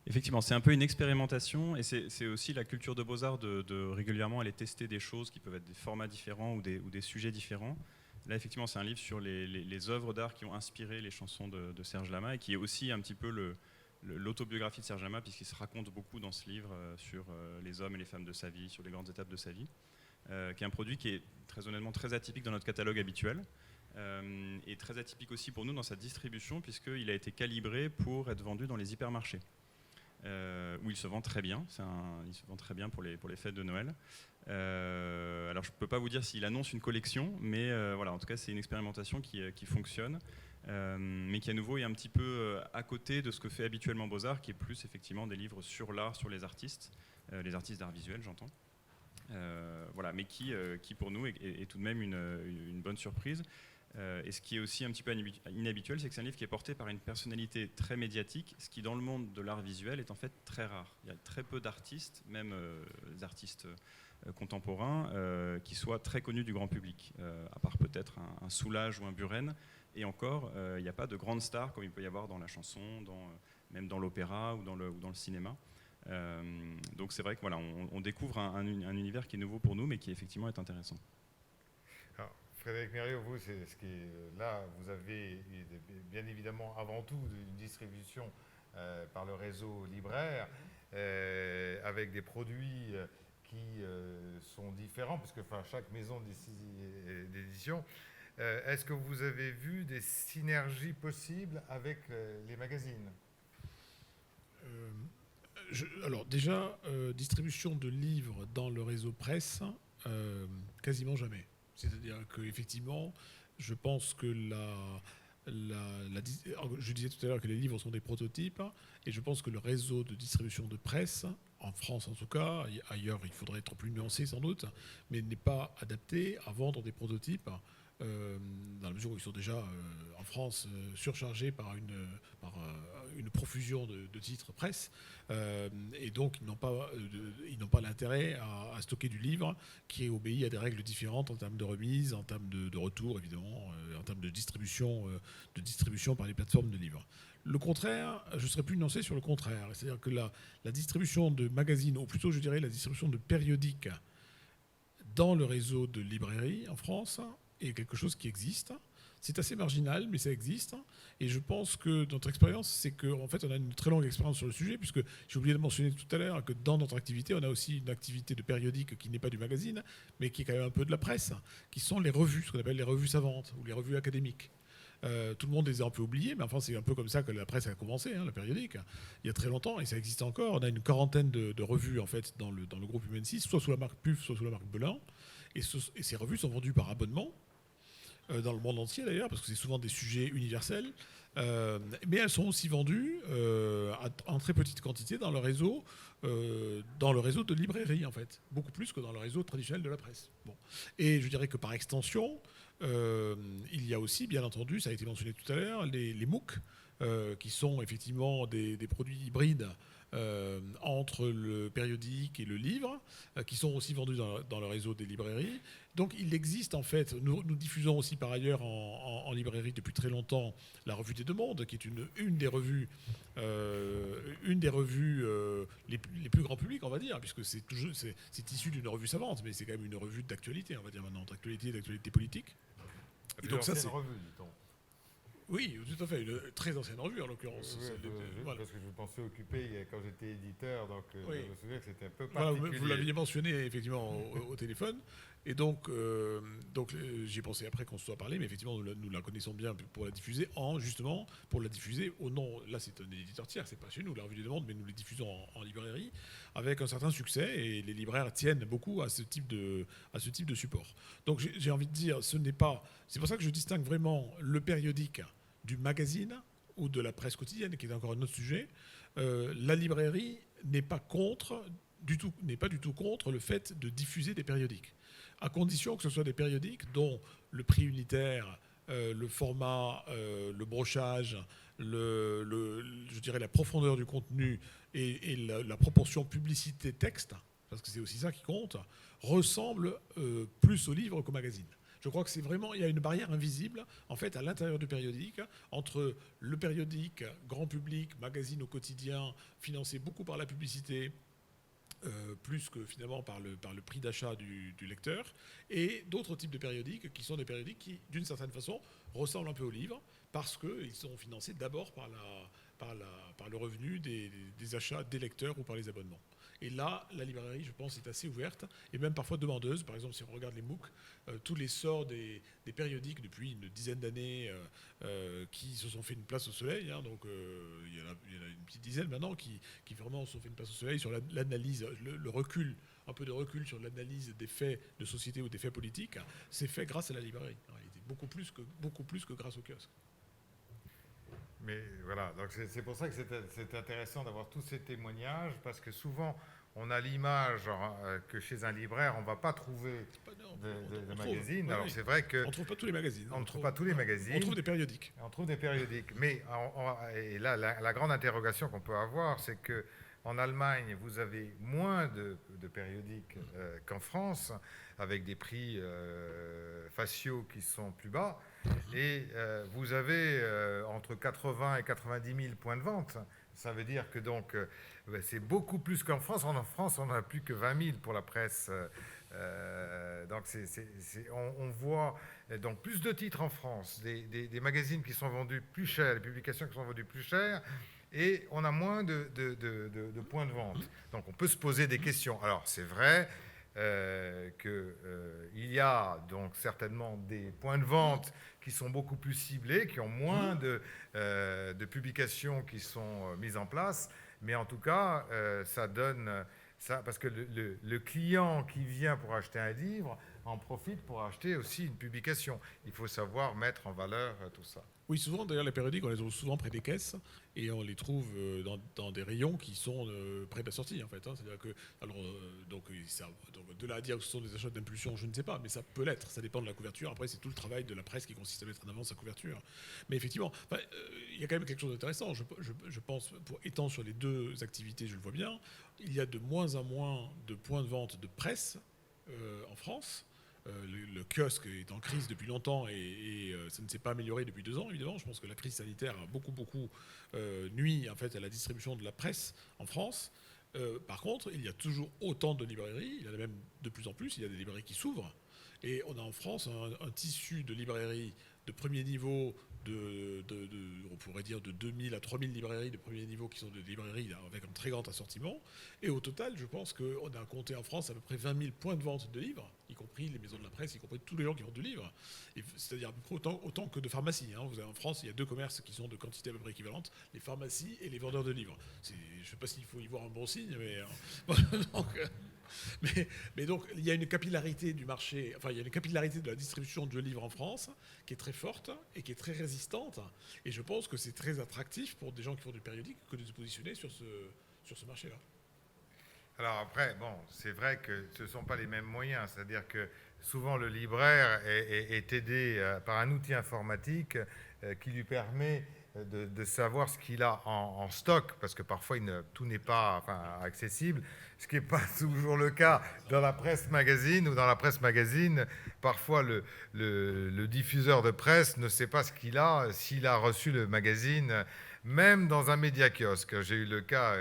Effectivement, c'est un peu une expérimentation et c'est aussi la culture de Beaux-Arts de régulièrement aller tester des choses qui peuvent être des formats différents ou des sujets différents. Là, effectivement, c'est un livre sur les œuvres d'art qui ont inspiré les chansons de Serge Lama et qui est aussi un petit peu l'autobiographie de Serge Lama, puisqu'il se raconte beaucoup dans ce livre sur les hommes et les femmes de sa vie, sur les grandes étapes de sa vie, qui est un produit qui est très honnêtement très atypique dans notre catalogue habituel et très atypique aussi pour nous dans sa distribution, puisqu'il a été calibré pour être vendu dans les hypermarchés. Où il se vend très bien, il se vend très bien pour les fêtes de Noël. Alors je ne peux pas vous dire s'il annonce une collection, mais voilà, en tout cas c'est une expérimentation qui fonctionne, mais qui à nouveau est un petit peu à côté de ce que fait habituellement Beaux-Arts, qui est plus effectivement des livres sur l'art, sur les artistes d'art visuel j'entends. Voilà, mais qui pour nous est tout de même une bonne surprise. Et ce qui est aussi un petit peu inhabituel, c'est que c'est un livre qui est porté par une personnalité très médiatique, ce qui dans le monde de l'art visuel est en fait très rare. Il y a très peu d'artistes, même des artistes contemporains, qui soient très connus du grand public, à part peut-être un Soulages ou un Buren. Et encore, il n'y a pas de grandes stars comme il peut y avoir dans la chanson, même dans l'opéra ou dans le cinéma. Donc c'est vrai que voilà, on découvre un univers qui est nouveau pour nous, mais qui effectivement est intéressant. Alors, Frédéric Mériot, vous, là, vous avez bien évidemment avant tout une distribution par le réseau libraire avec des produits qui sont différents, puisque chaque maison d'édition. Est-ce que vous avez vu des synergies possibles avec les magazines ? Alors déjà, distribution de livres dans le réseau presse, quasiment jamais. C'est-à-dire qu'effectivement, je pense que je disais tout à l'heure que les livres sont des prototypes, et je pense que le réseau de distribution de presse, en France en tout cas, ailleurs il faudrait être plus nuancé sans doute, mais n'est pas adapté à vendre des prototypes, dans la mesure où ils sont déjà en France surchargés par une profusion de titres presse, et donc ils n'ont pas l'intérêt à stocker du livre qui obéit à des règles différentes en termes de remise, en termes de retour évidemment, en termes de distribution par les plateformes de livres. Le contraire, je serais plus nuancé sur le contraire, c'est-à-dire que la distribution de magazines, ou plutôt je dirais la distribution de périodiques dans le réseau de librairies en France est quelque chose qui existe. C'est assez marginal, mais ça existe. Et je pense que notre expérience, c'est qu'en fait, on a une très longue expérience sur le sujet, puisque j'ai oublié de mentionner tout à l'heure que dans notre activité, on a aussi une activité de périodique qui n'est pas du magazine, mais qui est quand même un peu de la presse, qui sont les revues, ce qu'on appelle les revues savantes ou les revues académiques. Tout le monde les a un peu oubliées, mais enfin, c'est un peu comme ça que la presse a commencé, la périodique, il y a très longtemps, et ça existe encore. On a une quarantaine de revues, en fait, dans le groupe Humaine 6, soit sous la marque PUF, soit sous la marque Belin. Et ces revues sont vendues par abonnement, dans le monde entier d'ailleurs, parce que c'est souvent des sujets universels, mais elles sont aussi vendues en très petite quantité dans le réseau de librairies, en fait, beaucoup plus que dans le réseau traditionnel de la presse. Bon. Et je dirais que par extension, il y a aussi, bien entendu, ça a été mentionné tout à l'heure, les MOOC, qui sont effectivement des produits hybrides entre le périodique et le livre, qui sont aussi vendus dans le réseau des librairies. Donc il existe en fait, nous diffusons aussi par ailleurs en librairie depuis très longtemps la Revue des Deux Mondes, qui est une des revues, les plus grand public, on va dire, puisque c'est issu d'une revue savante, mais c'est quand même une revue d'actualité, on va dire maintenant, d'actualité politique. Et donc ça, c'est une revue, dit-on. Oui, tout à fait, une très ancienne revue en l'occurrence. Oui, voilà. Parce que je me pensais occupé quand j'étais éditeur, donc oui. Je me souviens que c'était un peu particulier. Voilà, vous l'aviez mentionné effectivement au téléphone, et donc j'y ai pensé après qu'on se soit parlé, mais effectivement nous la connaissons bien pour la diffuser, justement pour la diffuser au nom, là c'est un éditeur tiers, c'est pas chez nous, la Revue des Demandes, mais nous les diffusons en librairie avec un certain succès, et les libraires tiennent beaucoup à ce type de support. Donc j'ai envie de dire, c'est pour ça que je distingue vraiment le périodique du magazine ou de la presse quotidienne, qui est encore un autre sujet. La librairie n'est pas du tout contre le fait de diffuser des périodiques, à condition que ce soit des périodiques dont le prix unitaire, le format, le brochage, je dirais la profondeur du contenu et la proportion publicité-texte, parce que c'est aussi ça qui compte, ressemblent plus au livre qu'au magazine. Je crois que c'est vraiment, il y a une barrière invisible, en fait, à l'intérieur du périodique, entre le périodique grand public, magazine au quotidien, financé beaucoup par la publicité, plus que finalement par le prix d'achat du lecteur, et d'autres types de périodiques qui sont des périodiques qui, d'une certaine façon, ressemblent un peu aux livres, parce qu'ils sont financés d'abord par le revenu des achats des lecteurs ou par les abonnements. Et là, la librairie, je pense, est assez ouverte et même parfois demandeuse. Par exemple, si on regarde les MOOC, tous les sorts des périodiques depuis une dizaine d'années qui se sont fait une place au soleil. Donc il y en a une petite dizaine maintenant qui vraiment se sont fait une place au soleil sur l'analyse, le recul, un peu de recul sur l'analyse des faits de société ou des faits politiques. C'est fait grâce à la librairie. En réalité, beaucoup plus que grâce au kiosque. Mais voilà, donc c'est pour ça que c'est intéressant d'avoir tous ces témoignages, parce que souvent on a l'image que chez un libraire on ne va pas trouver de magazines. Alors c'est vrai qu'on ne trouve pas tous les magazines. On ne trouve pas tous les magazines. On trouve des périodiques. On trouve des périodiques. Mais et là, la grande interrogation qu'on peut avoir, c'est que en Allemagne, vous avez moins de périodiques qu'en France, avec des prix faciaux qui sont plus bas. Et vous avez entre 80 et 90 000 points de vente. Ça veut dire que donc c'est beaucoup plus qu'en France. En France, on n'a plus que 20 000 pour la presse. Donc on voit donc plus de titres en France, des magazines qui sont vendus plus cher, des publications qui sont vendues plus cher. Et on a moins de points de vente. Donc on peut se poser des questions. Alors c'est vrai qu'il y a donc certainement des points de vente qui sont beaucoup plus ciblés, qui ont moins de publications qui sont mises en place. Mais en tout cas, ça donne... Ça, parce que le client qui vient pour acheter un livre en profitent pour acheter aussi une publication. Il faut savoir mettre en valeur tout ça. Oui, souvent, d'ailleurs, les périodiques, on les trouve souvent près des caisses et on les trouve dans des rayons qui sont près de la sortie, en fait. Hein. C'est-à-dire que, alors, donc, de là à dire que ce sont des achats d'impulsion, je ne sais pas, mais ça peut l'être. Ça dépend de la couverture. Après, c'est tout le travail de la presse qui consiste à mettre en avant sa couverture. Mais effectivement, il y a quand même quelque chose d'intéressant. Je pense, étant sur les deux activités, je le vois bien, il y a de moins en moins de points de vente de presse en France. Le kiosque est en crise depuis longtemps et ça ne s'est pas amélioré depuis 2 ans, évidemment. Je pense que la crise sanitaire a beaucoup nuit en fait, à la distribution de la presse en France. Par contre, il y a toujours autant de librairies, il y en a même de plus en plus, il y a des librairies qui s'ouvrent. Et on a en France un tissu de librairies de premier niveau, on pourrait dire de 2000 à 3000 librairies de premier niveau qui sont des librairies avec un très grand assortiment. Et au total, je pense qu'on a compté en France à peu près 20 000 points de vente de livres, y compris les maisons de la presse, y compris tous les gens qui vendent du livre. C'est-à-dire à peu près autant que de pharmacies. Hein. Vous avez en France, il y a 2 commerces qui sont de quantité à peu près équivalente, les pharmacies et les vendeurs de livres. Je ne sais pas s'il faut y voir un bon signe, mais... Mais donc, il y a une capillarité du marché, enfin, il y a une capillarité de la distribution de livres en France qui est très forte et qui est très résistante. Et je pense que c'est très attractif pour des gens qui font du périodique que de se positionner sur ce marché-là. Alors après, bon, c'est vrai que ce ne sont pas les mêmes moyens. C'est-à-dire que souvent le libraire est aidé par un outil informatique qui lui permet de savoir ce qu'il a en stock, parce que parfois tout n'est pas accessible, ce qui n'est pas toujours le cas dans la presse magazine, ou dans la presse magazine, parfois le diffuseur de presse ne sait pas ce qu'il a, s'il a reçu le magazine, même dans un média kiosque. J'ai eu le cas,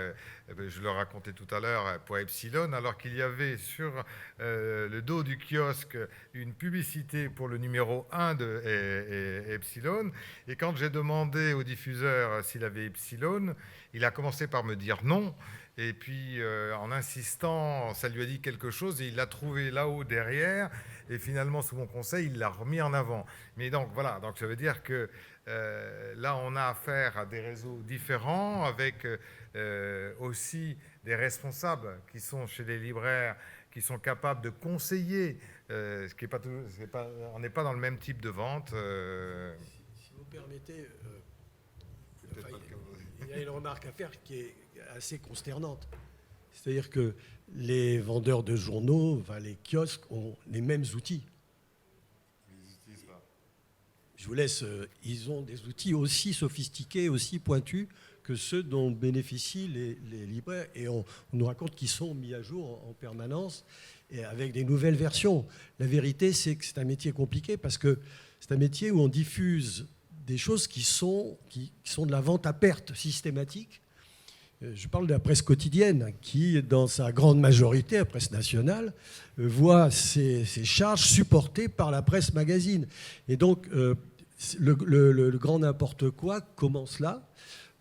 je le racontais tout à l'heure, pour Epsilon, alors qu'il y avait sur le dos du kiosque une publicité pour le numéro 1 de Epsilon. Et quand j'ai demandé au diffuseur s'il avait Epsilon, il a commencé par me dire non. Et puis, en insistant, ça lui a dit quelque chose et il l'a trouvé là-haut derrière. Et finalement, sous mon conseil, il l'a remis en avant. Mais donc, voilà. Donc, ça veut dire que là, on a affaire à des réseaux différents, avec aussi des responsables qui sont chez les libraires, qui sont capables de conseiller. Ce qui est pas, on n'est pas dans le même type de vente. Si vous permettez, il y a une remarque à faire qui est assez consternante. C'est-à-dire que les vendeurs de journaux, les kiosques ont les mêmes outils. Je vous laisse, ils ont des outils aussi sophistiqués, aussi pointus que ceux dont bénéficient les libraires. Et on nous raconte qu'ils sont mis à jour en permanence et avec des nouvelles versions. La vérité, c'est que c'est un métier compliqué parce que c'est un métier où on diffuse des choses qui sont de la vente à perte systématique. Je parle de la presse quotidienne qui, dans sa grande majorité, la presse nationale, voit ses charges supportées par la presse magazine. Et donc, le grand n'importe quoi commence là.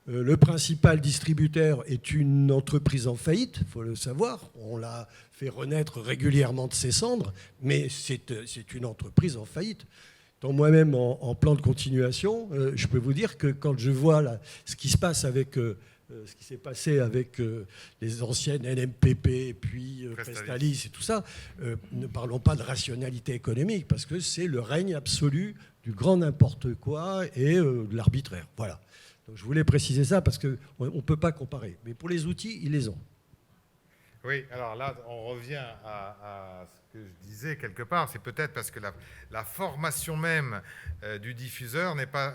Le principal distributeur est une entreprise en faillite, il faut le savoir. On l'a fait renaître régulièrement de ses cendres, mais c'est une entreprise en faillite. Étant moi-même en plan de continuation, je peux vous dire que quand je vois ce qui se passe avec... ce qui s'est passé avec les anciennes NMPP et puis Prestalis et tout ça, ne parlons pas de rationalité économique parce que c'est le règne absolu du grand n'importe quoi et de l'arbitraire. Voilà. Donc je voulais préciser ça parce qu'on ne peut pas comparer. Mais pour les outils, ils les ont. Oui, alors là, on revient à ce que je disais quelque part. C'est peut-être parce que la formation même du diffuseur n'est pas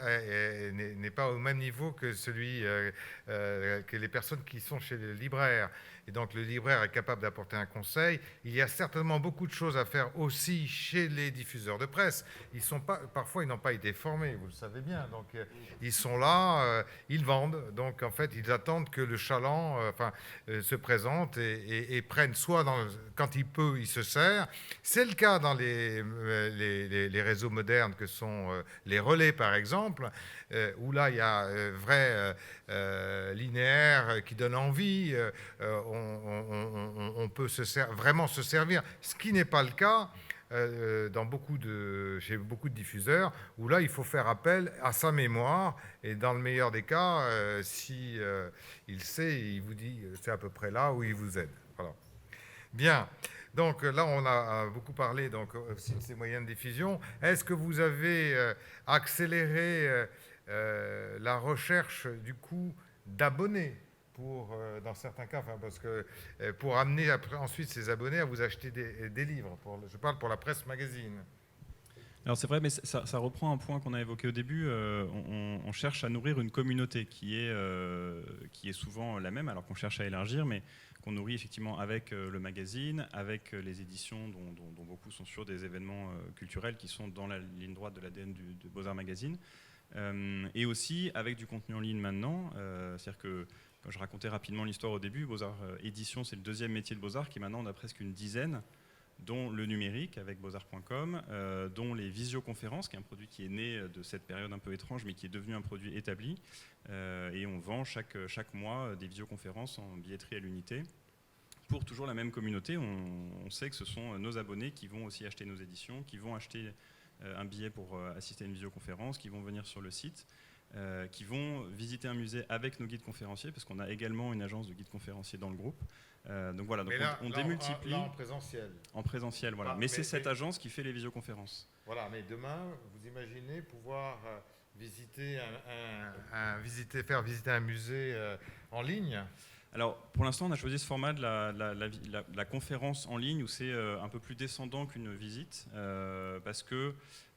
au même niveau que celui que les personnes qui sont chez les libraires. Et donc le libraire est capable d'apporter un conseil. Il y a certainement beaucoup de choses à faire aussi chez les diffuseurs de presse. Parfois, ils n'ont pas été formés, vous le savez bien. Donc ils sont là, ils vendent. Donc en fait, ils attendent que le chaland se présente et prenne soit quand il peut, il se sert. C'est le cas dans les réseaux modernes que sont les relais, par exemple, où là, il y a un vrai linéaire qui donne envie. On peut vraiment se servir, ce qui n'est pas le cas chez beaucoup de diffuseurs, où là, il faut faire appel à sa mémoire, et dans le meilleur des cas, si il sait, il vous dit c'est à peu près là où il vous aide. Voilà. Bien. Donc là, on a beaucoup parlé donc, aussi de ces moyens de diffusion. Est-ce que vous avez accéléré la recherche du coup d'abonnés pour, dans certains cas, parce que pour amener ensuite ces abonnés à vous acheter des livres. Je parle pour la presse magazine. Alors c'est vrai, mais ça reprend un point qu'on a évoqué au début. On cherche à nourrir une communauté qui est souvent la même, alors qu'on cherche à élargir, mais qu'on nourrit effectivement avec le magazine, avec les éditions dont beaucoup sont sur des événements culturels qui sont dans la ligne droite de l'ADN de Beaux-Arts Magazine. Et aussi avec du contenu en ligne maintenant. C'est-à-dire que, quand je racontais rapidement l'histoire au début, Beaux-Arts Édition, c'est le deuxième métier de Beaux-Arts, qui maintenant on a presque une dizaine, dont le numérique avec beaux-arts.com, dont les visioconférences, qui est un produit qui est né de cette période un peu étrange, mais qui est devenu un produit établi. Et on vend chaque mois des visioconférences en billetterie à l'unité. Pour toujours la même communauté, on sait que ce sont nos abonnés qui vont aussi acheter nos éditions, qui vont acheter un billet pour assister à une visioconférence, qui vont venir sur le site, qui vont visiter un musée avec nos guides conférenciers, parce qu'on a également une agence de guides conférenciers dans le groupe. Donc voilà, donc on démultiplie. Là, en présentiel. En présentiel, voilà. Mais c'est cette agence qui fait les visioconférences. Voilà, mais demain, vous imaginez pouvoir faire visiter un musée en ligne? Alors, pour l'instant, on a choisi ce format de la conférence en ligne où c'est un peu plus descendant qu'une visite, parce que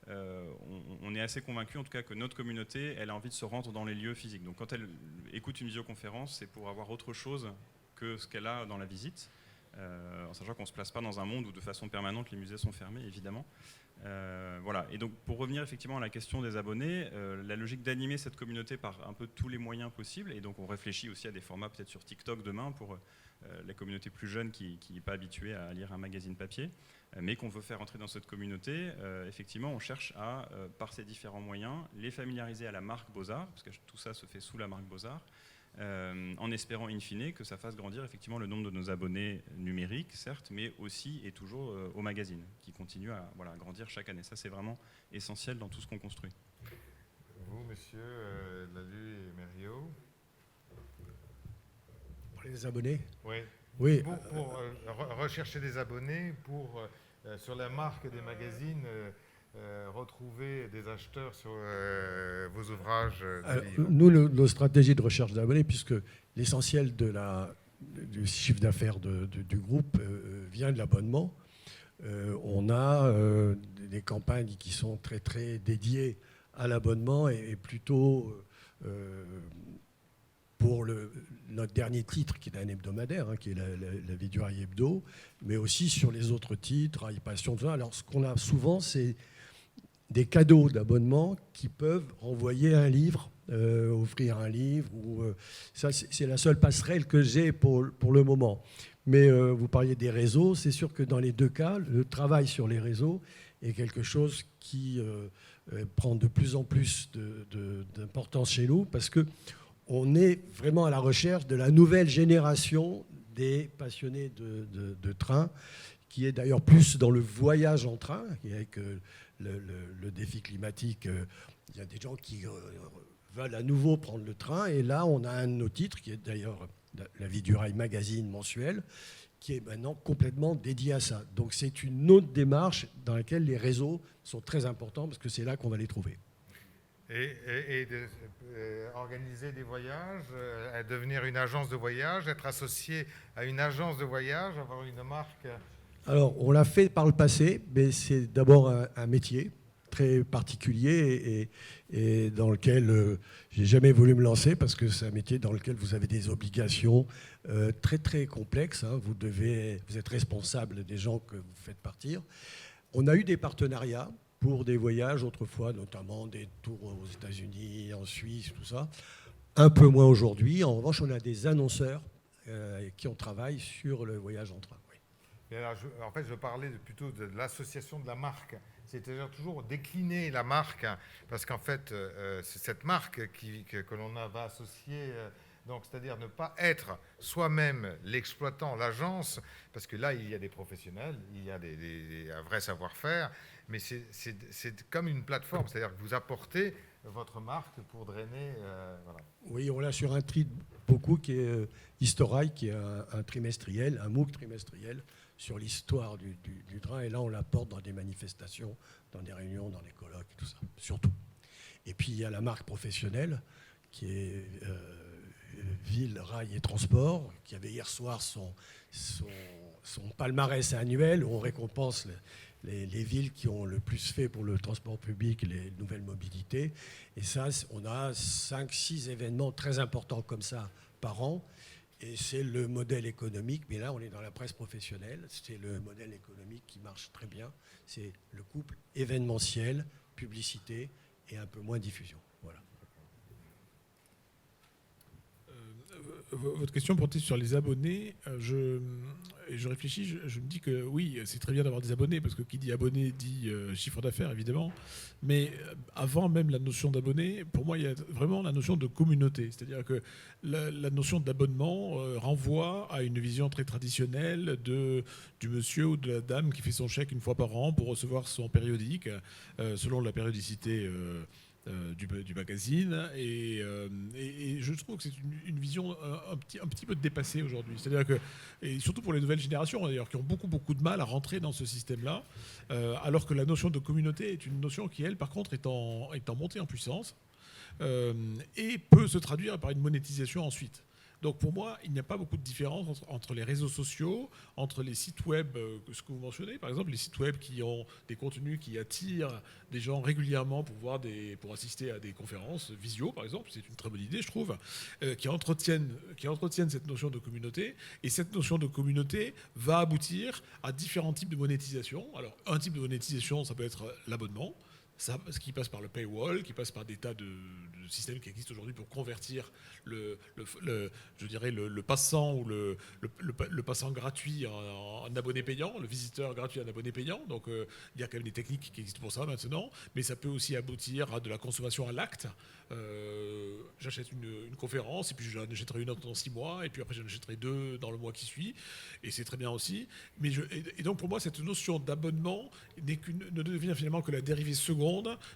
on est assez convaincu, en tout cas, que notre communauté, elle a envie de se rendre dans les lieux physiques. Donc, quand elle écoute une visioconférence, c'est pour avoir autre chose que ce qu'elle a dans la visite, en sachant qu'on ne se place pas dans un monde où, de façon permanente, les musées sont fermés, évidemment. Voilà. Et donc, pour revenir effectivement à la question des abonnés, la logique d'animer cette communauté par un peu tous les moyens possibles, et donc on réfléchit aussi à des formats peut-être sur TikTok demain pour la communauté plus jeune qui n'est pas habituée à lire un magazine papier, mais qu'on veut faire entrer dans cette communauté. Effectivement, on cherche à, par ces différents moyens, les familiariser à la marque Beaux-Arts, parce que tout ça se fait sous la marque Beaux-Arts, en espérant in fine que ça fasse grandir effectivement le nombre de nos abonnés numériques, certes, mais aussi et toujours au magazine, qui continue à grandir chaque année. Ça, c'est vraiment essentiel dans tout ce qu'on construit. Vous, monsieur Lalu et Mériot? Pour les abonnés? Oui. Oui. Pour rechercher des abonnés, pour, sur la marque des magazines, retrouver des acheteurs sur vos ouvrages de livres. Nous, nos stratégies de recherche d'abonnés, puisque l'essentiel du chiffre d'affaires du groupe vient de l'abonnement, on a des campagnes qui sont très, très dédiées à l'abonnement et plutôt pour notre dernier titre, qui est un hebdomadaire, qui est la vie du Rail Hebdo, mais aussi sur les autres titres, Rail Passion, tout ça. Alors, ce qu'on a souvent, c'est des cadeaux d'abonnement qui peuvent envoyer un livre, offrir un livre. Ça, c'est la seule passerelle que j'ai pour le moment. Mais vous parliez des réseaux. C'est sûr que dans les deux cas, le travail sur les réseaux est quelque chose qui prend de plus en plus d'importance chez nous, parce qu'on est vraiment à la recherche de la nouvelle génération des passionnés de train, qui est d'ailleurs plus dans le voyage en train, avec le défi climatique. Il y a des gens qui veulent à nouveau prendre le train. Et là, on a un de nos titres, qui est d'ailleurs La vie du rail magazine mensuel, qui est maintenant complètement dédié à ça. Donc c'est une autre démarche dans laquelle les réseaux sont très importants, parce que c'est là qu'on va les trouver. Et organiser des voyages, devenir une agence de voyage, être associé à une agence de voyage, avoir une marque. Alors, on l'a fait par le passé, mais c'est d'abord un métier très particulier et dans lequel j'ai jamais voulu me lancer, parce que c'est un métier dans lequel vous avez des obligations très très complexes. Vous êtes responsable des gens que vous faites partir. On a eu des partenariats pour des voyages autrefois, notamment des tours aux États-Unis, en Suisse, tout ça. Un peu moins aujourd'hui. En revanche, on a des annonceurs qui travaillent sur le voyage en train. Alors, en fait, je parlais plutôt de l'association de la marque. C'est-à-dire toujours décliner la marque, parce qu'en fait, c'est cette marque que l'on va associer. Donc, c'est-à-dire ne pas être soi-même l'exploitant, l'agence, parce que là, il y a des professionnels, il y a un vrai savoir-faire, mais c'est comme une plateforme, c'est-à-dire que vous apportez votre marque pour drainer. Voilà. Oui, on l'a sur un titre beaucoup qui est Historail, qui est un trimestriel, un MOOC trimestriel sur l'histoire du train. Et là, on l'apporte dans des manifestations, dans des réunions, dans des colloques, et tout ça, surtout. Et puis, il y a la marque professionnelle, qui est Ville, Rail et Transport, qui avait hier soir son palmarès annuel, où on récompense les villes qui ont le plus fait pour le transport public et les nouvelles mobilités. Et ça, on a 5-6 événements très importants comme ça par an. Et c'est le modèle économique, mais là on est dans la presse professionnelle, c'est le modèle économique qui marche très bien. C'est le couple événementiel, publicité et un peu moins diffusion. Voilà. Votre question portait sur les abonnés. Je réfléchis, je me dis que oui, c'est très bien d'avoir des abonnés, parce que qui dit abonné dit chiffre d'affaires, évidemment. Mais avant même la notion d'abonné, pour moi, il y a vraiment la notion de communauté. C'est-à-dire que la notion d'abonnement renvoie à une vision très traditionnelle du monsieur ou de la dame qui fait son chèque une fois par an pour recevoir son périodique, selon la périodicité du magazine, et je trouve que c'est une vision un petit peu dépassée aujourd'hui. C'est-à-dire que, et surtout pour les nouvelles générations d'ailleurs, qui ont beaucoup de mal à rentrer dans ce système-là, alors que la notion de communauté est une notion qui, elle, par contre, est en montée en puissance, et peut se traduire par une monétisation ensuite. Donc pour moi, il n'y a pas beaucoup de différence entre les réseaux sociaux, entre les sites web, ce que vous mentionnez, par exemple, les sites web qui ont des contenus qui attirent des gens régulièrement pour assister à des conférences visio, par exemple, c'est une très bonne idée, je trouve, qui entretiennent cette notion de communauté. Et cette notion de communauté va aboutir à différents types de monétisation. Alors, un type de monétisation, ça peut être l'abonnement. Ça, ce qui passe par le paywall, qui passe par des tas de systèmes qui existent aujourd'hui pour convertir le passant ou le passant gratuit en abonné payant, le visiteur gratuit en abonné payant. Donc il y a quand même des techniques qui existent pour ça maintenant, mais ça peut aussi aboutir à de la consommation à l'acte. J'achète une conférence et puis j'en achèterai une autre dans 6 mois et puis après j'en achèterai 2 dans le mois qui suit, et c'est très bien aussi. Et donc pour moi, cette notion d'abonnement ne devient finalement que la dérivée seconde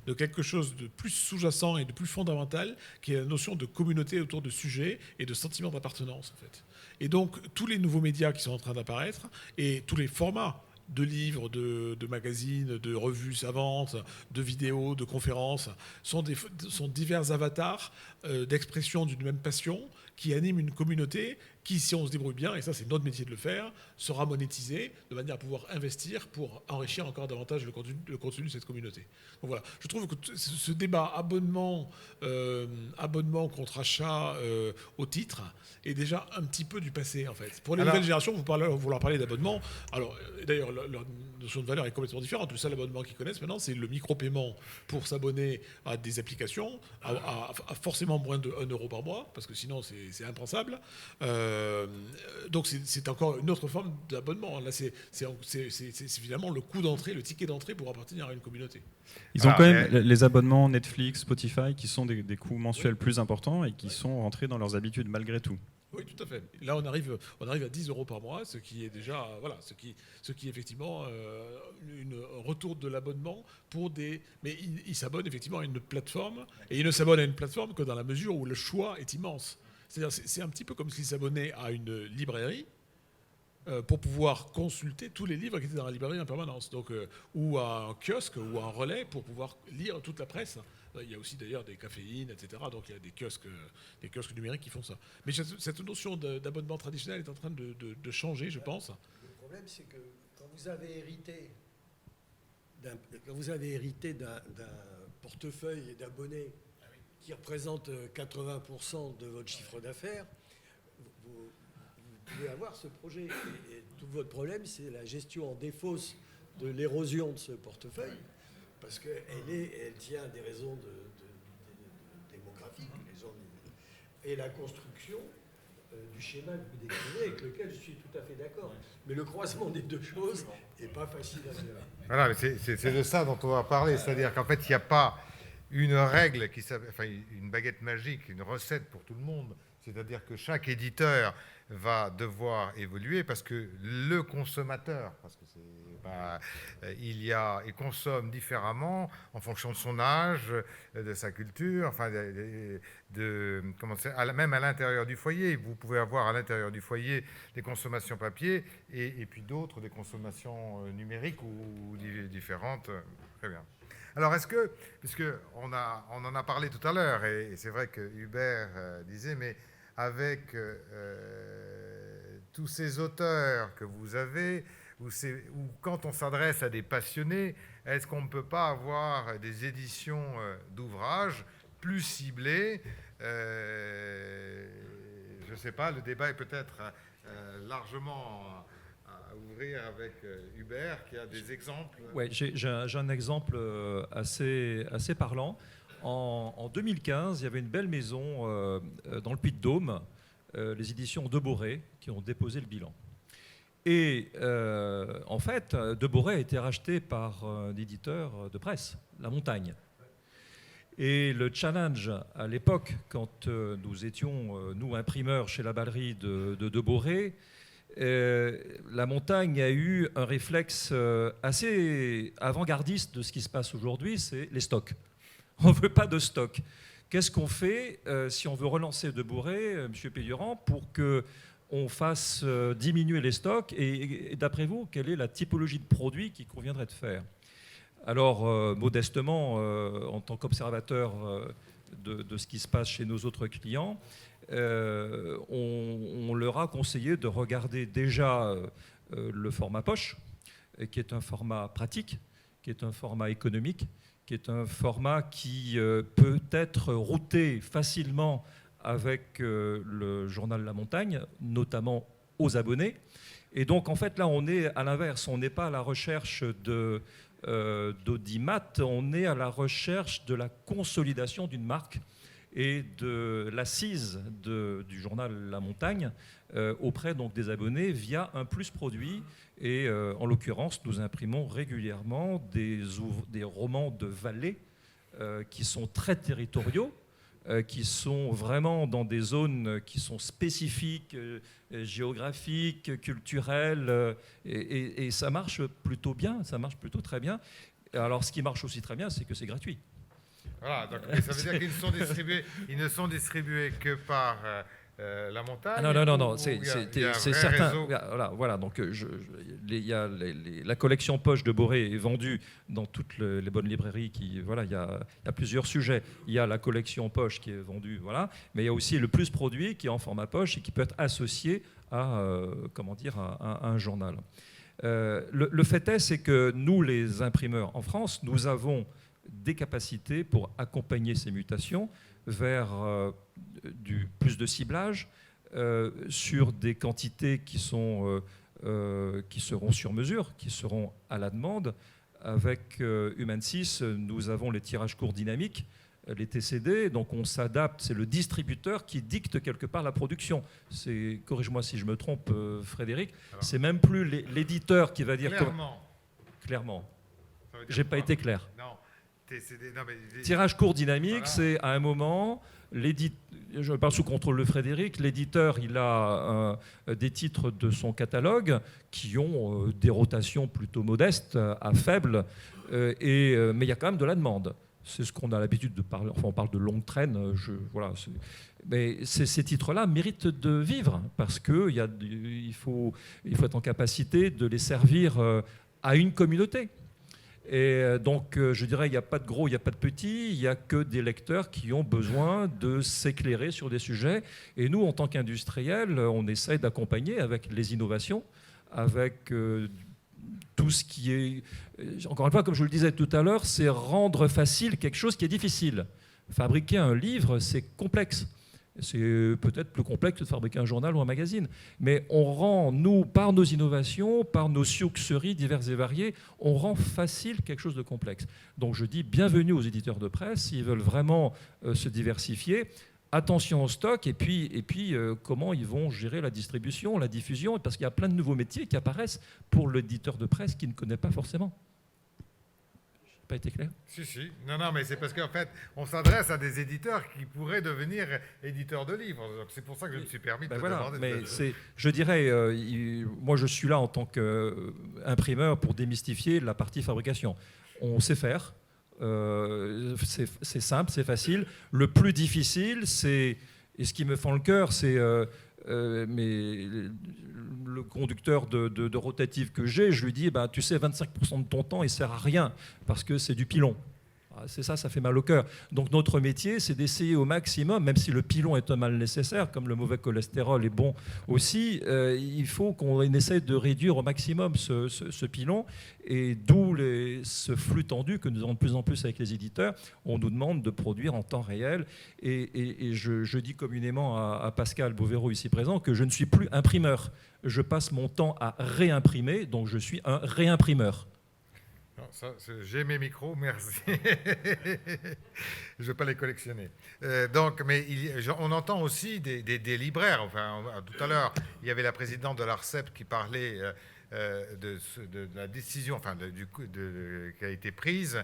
de quelque chose de plus sous-jacent et de plus fondamental, qui est la notion de communauté autour de sujets et de sentiment d'appartenance, en fait. Et donc tous les nouveaux médias qui sont en train d'apparaître et tous les formats de livres, de magazines, de revues savantes, de vidéos, de conférences, sont divers avatars d'expression d'une même passion qui animent une communauté qui, si on se débrouille bien, et ça c'est notre métier de le faire, sera monétisée de manière à pouvoir investir pour enrichir encore davantage le contenu de cette communauté. Donc voilà, je trouve que ce débat abonnement contre achat au titre est déjà un petit peu du passé, en fait. Pour les nouvelles générations, vous leur parlez d'abonnement. Alors, d'ailleurs, leur notion de valeur est complètement différente. Le seul abonnement qu'ils connaissent maintenant, c'est le micro-paiement pour s'abonner à des applications à forcément moins de 1 euro par mois, parce que sinon c'est impensable. Donc c'est encore une autre forme d'abonnement. Là, c'est finalement le coût d'entrée, le ticket d'entrée pour appartenir à une communauté. Ils ont quand même les abonnements Netflix, Spotify, qui sont des coûts mensuels plus importants et qui sont rentrés dans leurs habitudes malgré tout. Oui, tout à fait. Là, on arrive à 10 euros par mois, ce qui est déjà, voilà, ce qui est effectivement un retour de l'abonnement pour des. Mais ils s'abonnent effectivement à une plateforme, et ils ne s'abonnent à une plateforme que dans la mesure où le choix est immense. C'est-à-dire, c'est un petit peu comme s'ils s'abonnaient à une librairie pour pouvoir consulter tous les livres qui étaient dans la librairie en permanence, donc ou à un kiosque ou à un relais pour pouvoir lire toute la presse. Il y a aussi d'ailleurs des caféines, etc. Donc il y a des kiosques numériques qui font ça. Mais cette notion d'abonnement traditionnel est en train de changer, je pense. Le problème, c'est que quand vous avez hérité d'un portefeuille d'abonnés qui représente 80% de votre chiffre d'affaires, vous pouvez avoir ce projet. Et tout votre problème, c'est la gestion en défausse de l'érosion de ce portefeuille, parce qu'elle tient à des raisons démographiques, et la construction du schéma que vous décrivez, avec lequel je suis tout à fait d'accord. Mais le croisement des deux choses n'est pas facile à faire. Voilà, c'est de ça dont on va parler. C'est-à-dire qu'en fait, il n'y a pas une règle, une baguette magique, une recette pour tout le monde. C'est-à-dire que chaque éditeur va devoir évoluer parce que le consommateur, parce que c'est il consomme différemment en fonction de son âge, de sa culture, enfin, même à l'intérieur du foyer. Vous pouvez avoir à l'intérieur du foyer des consommations papier et puis d'autres, des consommations numériques ou différentes. Très bien. Alors, puisqu'on en a parlé tout à l'heure, et c'est vrai que Hubert disait, mais avec tous ces auteurs que vous avez, ou quand on s'adresse à des passionnés, est-ce qu'on ne peut pas avoir des éditions d'ouvrages plus ciblées? Je ne sais pas, le débat est peut-être largement à ouvrir avec Hubert, qui a des exemples. Oui, j'ai un exemple assez parlant. En 2015, il y avait une belle maison dans le Puy-de-Dôme, les éditions Deboré, qui ont déposé le bilan. Et en fait, Deboré a été racheté par un éditeur de presse, La Montagne. Et le challenge à l'époque, quand nous étions, nous, imprimeurs chez La Ballerie de Deboré, La Montagne a eu un réflexe assez avant-gardiste de ce qui se passe aujourd'hui, c'est les stocks. On ne veut pas de stock. Qu'est-ce qu'on fait si on veut relancer Deboré, M. Pédurand, pour qu'on fasse diminuer les stocks? Et d'après vous, quelle est la typologie de produits qu'il conviendrait de faire? Alors, modestement, en tant qu'observateur de ce qui se passe chez nos autres clients, on leur a conseillé de regarder déjà le format poche, qui est un format pratique, qui est un format économique, qui est un format qui peut être routé facilement avec le journal La Montagne, notamment aux abonnés. Et donc, en fait, là, on est à l'inverse. On n'est pas à la recherche d'audimat, on est à la recherche de la consolidation d'une marque et de l'assise du journal La Montagne auprès donc des abonnés via un plus produit. Et en l'occurrence, nous imprimons régulièrement des romans de vallée qui sont très territoriaux, qui sont vraiment dans des zones qui sont spécifiques, géographiques, culturelles, et ça marche plutôt bien, ça marche plutôt très bien. Alors ce qui marche aussi très bien, c'est que c'est gratuit. Voilà, donc, ça veut dire qu'ils ne sont distribués que par La Montagne. Ah non, c'est certain. Voilà, donc la collection poche de Boré est vendue dans toutes les bonnes librairies. Il y a plusieurs sujets. Il y a la collection poche qui est vendue, voilà, mais il y a aussi le plus produit qui est en format poche et qui peut être associé à un journal. Le fait est, c'est que nous, les imprimeurs en France, nous avons des capacités pour accompagner ces mutations vers du plus de ciblage sur des quantités qui seront sur mesure, qui seront à la demande. Avec Human6, nous avons les tirages courts dynamiques, les TCD, donc on s'adapte, c'est le distributeur qui dicte quelque part la production. Corrige-moi si je me trompe, Frédéric, c'est même plus l'éditeur qui va dire... Clairement. J'ai pas été clair. Non. Tirage court dynamique, c'est à un moment, je parle sous contrôle de Frédéric, l'éditeur il a des titres de son catalogue qui ont des rotations plutôt modestes à faibles, mais il y a quand même de la demande. C'est ce qu'on a l'habitude de parler, enfin on parle de longue traîne, mais ces titres-là méritent de vivre parce qu'il faut être en capacité de les servir à une communauté. Et donc, je dirais, il n'y a pas de gros, il n'y a pas de petits, il n'y a que des lecteurs qui ont besoin de s'éclairer sur des sujets. Et nous, en tant qu'industriels, on essaie d'accompagner avec les innovations, avec tout ce qui est... Encore une fois, comme je le disais tout à l'heure, c'est rendre facile quelque chose qui est difficile. Fabriquer un livre, c'est complexe. C'est peut-être plus complexe que de fabriquer un journal ou un magazine. Mais on rend, nous, par nos innovations, par nos sucreries diverses et variées, on rend facile quelque chose de complexe. Donc je dis bienvenue aux éditeurs de presse, s'ils veulent vraiment se diversifier. Attention au stock et puis comment ils vont gérer la distribution, la diffusion, parce qu'il y a plein de nouveaux métiers qui apparaissent pour l'éditeur de presse qui ne connaît pas forcément. Pas été clair? Si. Non, mais c'est parce qu'en fait, on s'adresse à des éditeurs qui pourraient devenir éditeurs de livres. Donc c'est pour ça que je me suis permis de te demander. Mais je dirais, moi je suis là en tant qu'imprimeur pour démystifier la partie fabrication. On sait faire, c'est simple, c'est facile. Le plus difficile, et ce qui me fend le cœur, c'est le conducteur de rotative que j'ai, je lui dis, tu sais, 25% de ton temps, il ne sert à rien, parce que c'est du pilon. C'est ça fait mal au cœur. Donc notre métier, c'est d'essayer au maximum, même si le pilon est un mal nécessaire, comme le mauvais cholestérol est bon aussi, il faut qu'on essaie de réduire au maximum ce pilon, et d'où ce flux tendu que nous avons de plus en plus avec les éditeurs. On nous demande de produire en temps réel, et je dis communément à Pascal Bovero ici présent que je ne suis plus imprimeur. Je passe mon temps à réimprimer, donc je suis un réimprimeur. J'ai mes micros, merci. Je ne vais pas les collectionner. On entend aussi des libraires. Enfin, tout à l'heure, il y avait la présidente de l'ARCEP qui parlait de la décision qui a été prise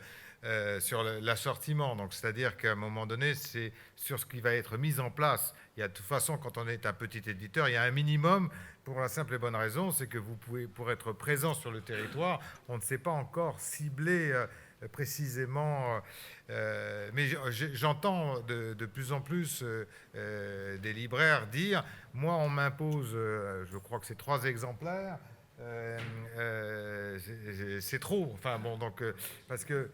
sur l'assortiment. Donc, c'est-à-dire qu'à un moment donné, c'est sur ce qui va être mis en place. Il y a de toute façon, quand on est un petit éditeur, il y a un minimum. Pour la simple et bonne raison, c'est que vous pouvez, pour être présent sur le territoire, on ne sait pas encore cibler précisément. Mais j'entends de plus en plus des libraires dire, moi on m'impose, je crois que c'est 3 exemplaires, c'est trop. Enfin bon, donc parce que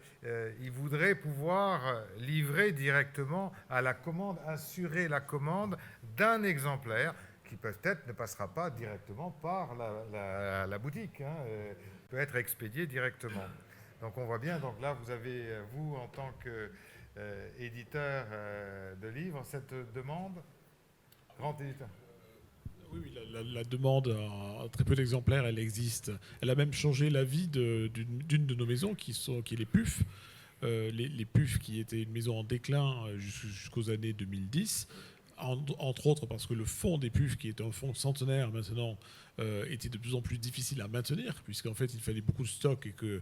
ils voudraient pouvoir livrer directement à la commande, assurer la commande d'un exemplaire, qui peut-être ne passera pas directement par la boutique, peut être expédié directement. Donc on voit bien, donc là vous avez, vous en tant qu'éditeur de livres, cette demande, grand éditeur. Oui, la demande à très peu d'exemplaires, elle existe. Elle a même changé la vie d'une de nos maisons, qui est les PUF. Les PUF, qui étaient une maison en déclin jusqu'aux années 2010, entre autres parce que le fonds des PUF, qui est un fonds centenaire maintenant, était de plus en plus difficile à maintenir, puisqu'en fait il fallait beaucoup de stock et que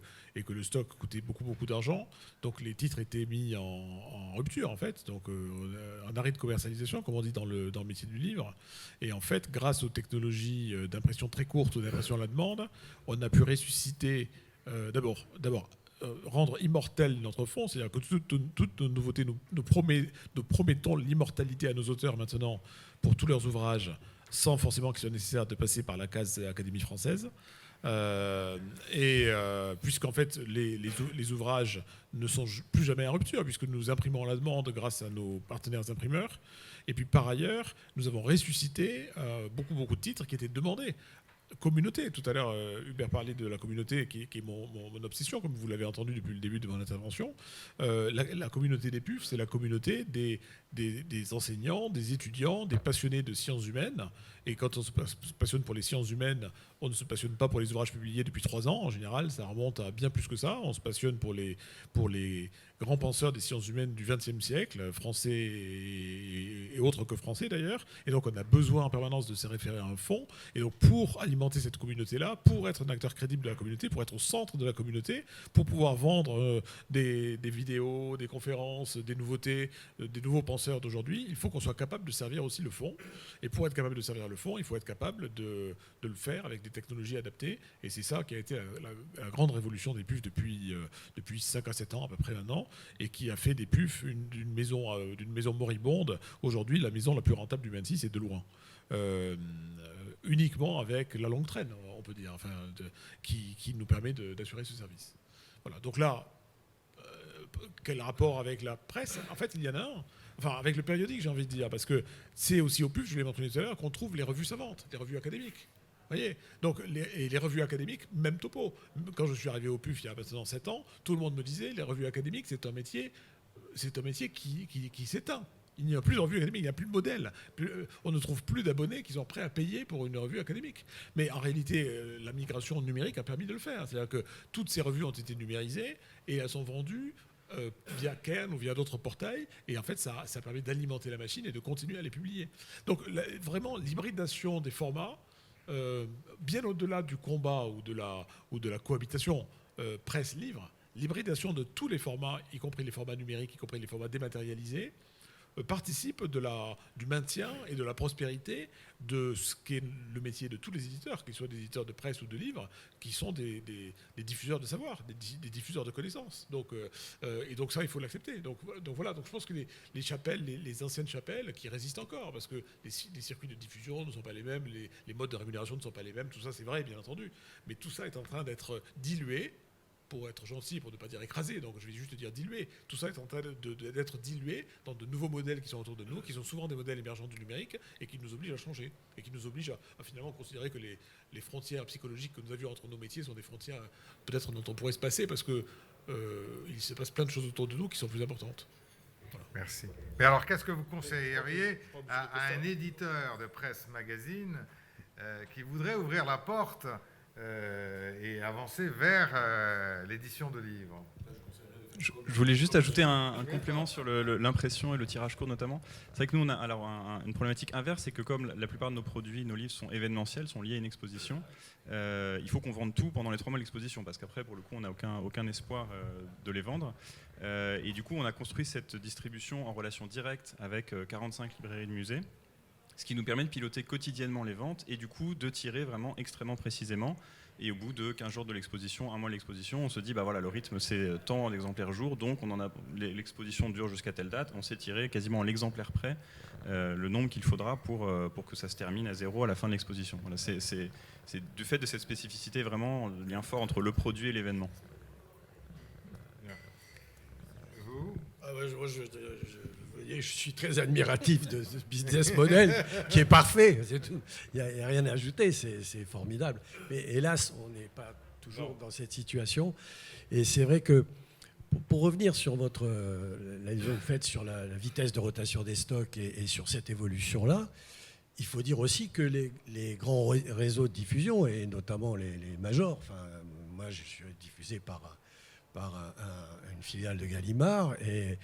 le stock coûtait beaucoup d'argent. Donc les titres étaient mis en rupture, en fait, donc en arrêt de commercialisation, comme on dit dans le métier du livre. Et en fait, grâce aux technologies d'impression très courte ou d'impression à la demande, on a pu ressusciter d'abord rendre immortel notre fonds, c'est-à-dire que toutes nos nouveautés, nous promettons l'immortalité à nos auteurs maintenant pour tous leurs ouvrages, sans forcément qu'il soit nécessaire de passer par la case Académie française. Puisqu'en fait les ouvrages ne sont plus jamais en rupture, puisque nous imprimons à la demande grâce à nos partenaires imprimeurs. Et puis par ailleurs, nous avons ressuscité beaucoup de titres qui étaient demandés. Communauté, tout à l'heure Hubert parlait de la communauté qui est mon obsession, comme vous l'avez entendu depuis le début de mon intervention. La communauté des PUF, c'est la communauté des enseignants, des étudiants, des passionnés de sciences humaines. Et quand on se passionne pour les sciences humaines, on ne se passionne pas pour les ouvrages publiés depuis 3 ans. En général, ça remonte à bien plus que ça. On se passionne pour les grands penseurs des sciences humaines du XXe siècle, français et autres que français d'ailleurs. Et donc on a besoin en permanence de se référer à un fonds. Et donc pour alimenter cette communauté-là, pour être un acteur crédible de la communauté, pour être au centre de la communauté, pour pouvoir vendre des vidéos, des conférences, des nouveautés, des nouveaux penseurs d'aujourd'hui, il faut qu'on soit capable de servir aussi le fonds. Et pour être capable de servir le fonds, il faut être capable de le faire avec des technologies adaptées. Et c'est ça qui a été la grande révolution des PUF depuis 5 à 7 ans à peu près maintenant, et qui a fait des PUF d'une maison moribonde. Aujourd'hui, la maison la plus rentable du 26 est de loin. Uniquement avec la longue traîne, on peut dire, qui nous permet d'assurer ce service. Voilà. Donc là, quel rapport avec la presse? En fait, il y en a un. Enfin, avec le périodique, j'ai envie de dire, parce que c'est aussi au PUF, je l'ai mentionné tout à l'heure, qu'on trouve les revues savantes, les revues académiques. Voyez, donc les revues académiques, même topo. Quand je suis arrivé au PUF il y a maintenant 7 ans, tout le monde me disait les revues académiques, c'est un métier qui s'éteint. Il n'y a plus de revues académiques, il n'y a plus de modèle. On ne trouve plus d'abonnés qui sont prêts à payer pour une revue académique. Mais en réalité, la migration numérique a permis de le faire. C'est-à-dire que toutes ces revues ont été numérisées et elles sont vendues via Cairn ou via d'autres portails, et en fait ça permet d'alimenter la machine et de continuer à les publier. Donc vraiment l'hybridation des formats, bien au-delà du combat ou de la cohabitation presse-livre, l'hybridation de tous les formats, y compris les formats numériques, y compris les formats dématérialisés, participe du maintien et de la prospérité de ce qu'est le métier de tous les éditeurs, qu'ils soient des éditeurs de presse ou de livres, qui sont des diffuseurs de savoir, des diffuseurs de connaissances. Et donc ça, il faut l'accepter. Donc voilà, donc je pense que les chapelles, les anciennes chapelles, qui résistent encore, parce que les circuits de diffusion ne sont pas les mêmes, les modes de rémunération ne sont pas les mêmes, tout ça c'est vrai, bien entendu. Mais tout ça est en train d'être dilué, pour être gentil, pour ne pas dire écrasé, donc je vais juste dire dilué. Tout ça est en train d'être dilué dans de nouveaux modèles qui sont autour de nous, qui sont souvent des modèles émergents du numérique et qui nous obligent à changer, et qui nous obligent à finalement considérer que les frontières psychologiques que nous avions entre nos métiers sont des frontières peut-être dont on pourrait se passer, parce que il se passe plein de choses autour de nous qui sont plus importantes. Voilà. Merci. Mais alors, qu'est-ce que vous conseilleriez à un éditeur de presse magazine qui voudrait ouvrir la porte et avancer vers l'édition de livres? Je voulais juste ajouter un complément sur l'impression et le tirage court notamment. C'est vrai que nous, on a alors une problématique inverse, c'est que comme la plupart de nos produits, nos livres sont événementiels, sont liés à une exposition, il faut qu'on vende tout pendant les 3 mois de l'exposition, parce qu'après, pour le coup, on n'a aucun espoir de les vendre. Et du coup, on a construit cette distribution en relation directe avec 45 librairies de musées, ce qui nous permet de piloter quotidiennement les ventes et du coup de tirer vraiment extrêmement précisément. Et au bout de 15 jours de l'exposition, 1 mois de l'exposition, on se dit, bah voilà, le rythme c'est tant d'exemplaires jour, donc l'exposition dure jusqu'à telle date, on sait tirer quasiment à l'exemplaire près le nombre qu'il faudra pour que ça se termine à 0 à la fin de l'exposition. Voilà, c'est du fait de cette spécificité vraiment le lien fort entre le produit et l'événement. Vous ? Je suis très admiratif de ce business model qui est parfait, c'est tout. Il n'y a rien à ajouter, c'est formidable. Mais hélas, on n'est pas toujours dans cette situation. Et c'est vrai que, pour revenir sur l'analyse faite sur la vitesse de rotation des stocks et sur cette évolution-là, il faut dire aussi que les grands réseaux de diffusion, et notamment les majors, enfin, moi je suis diffusé par une filiale de Gallimard, et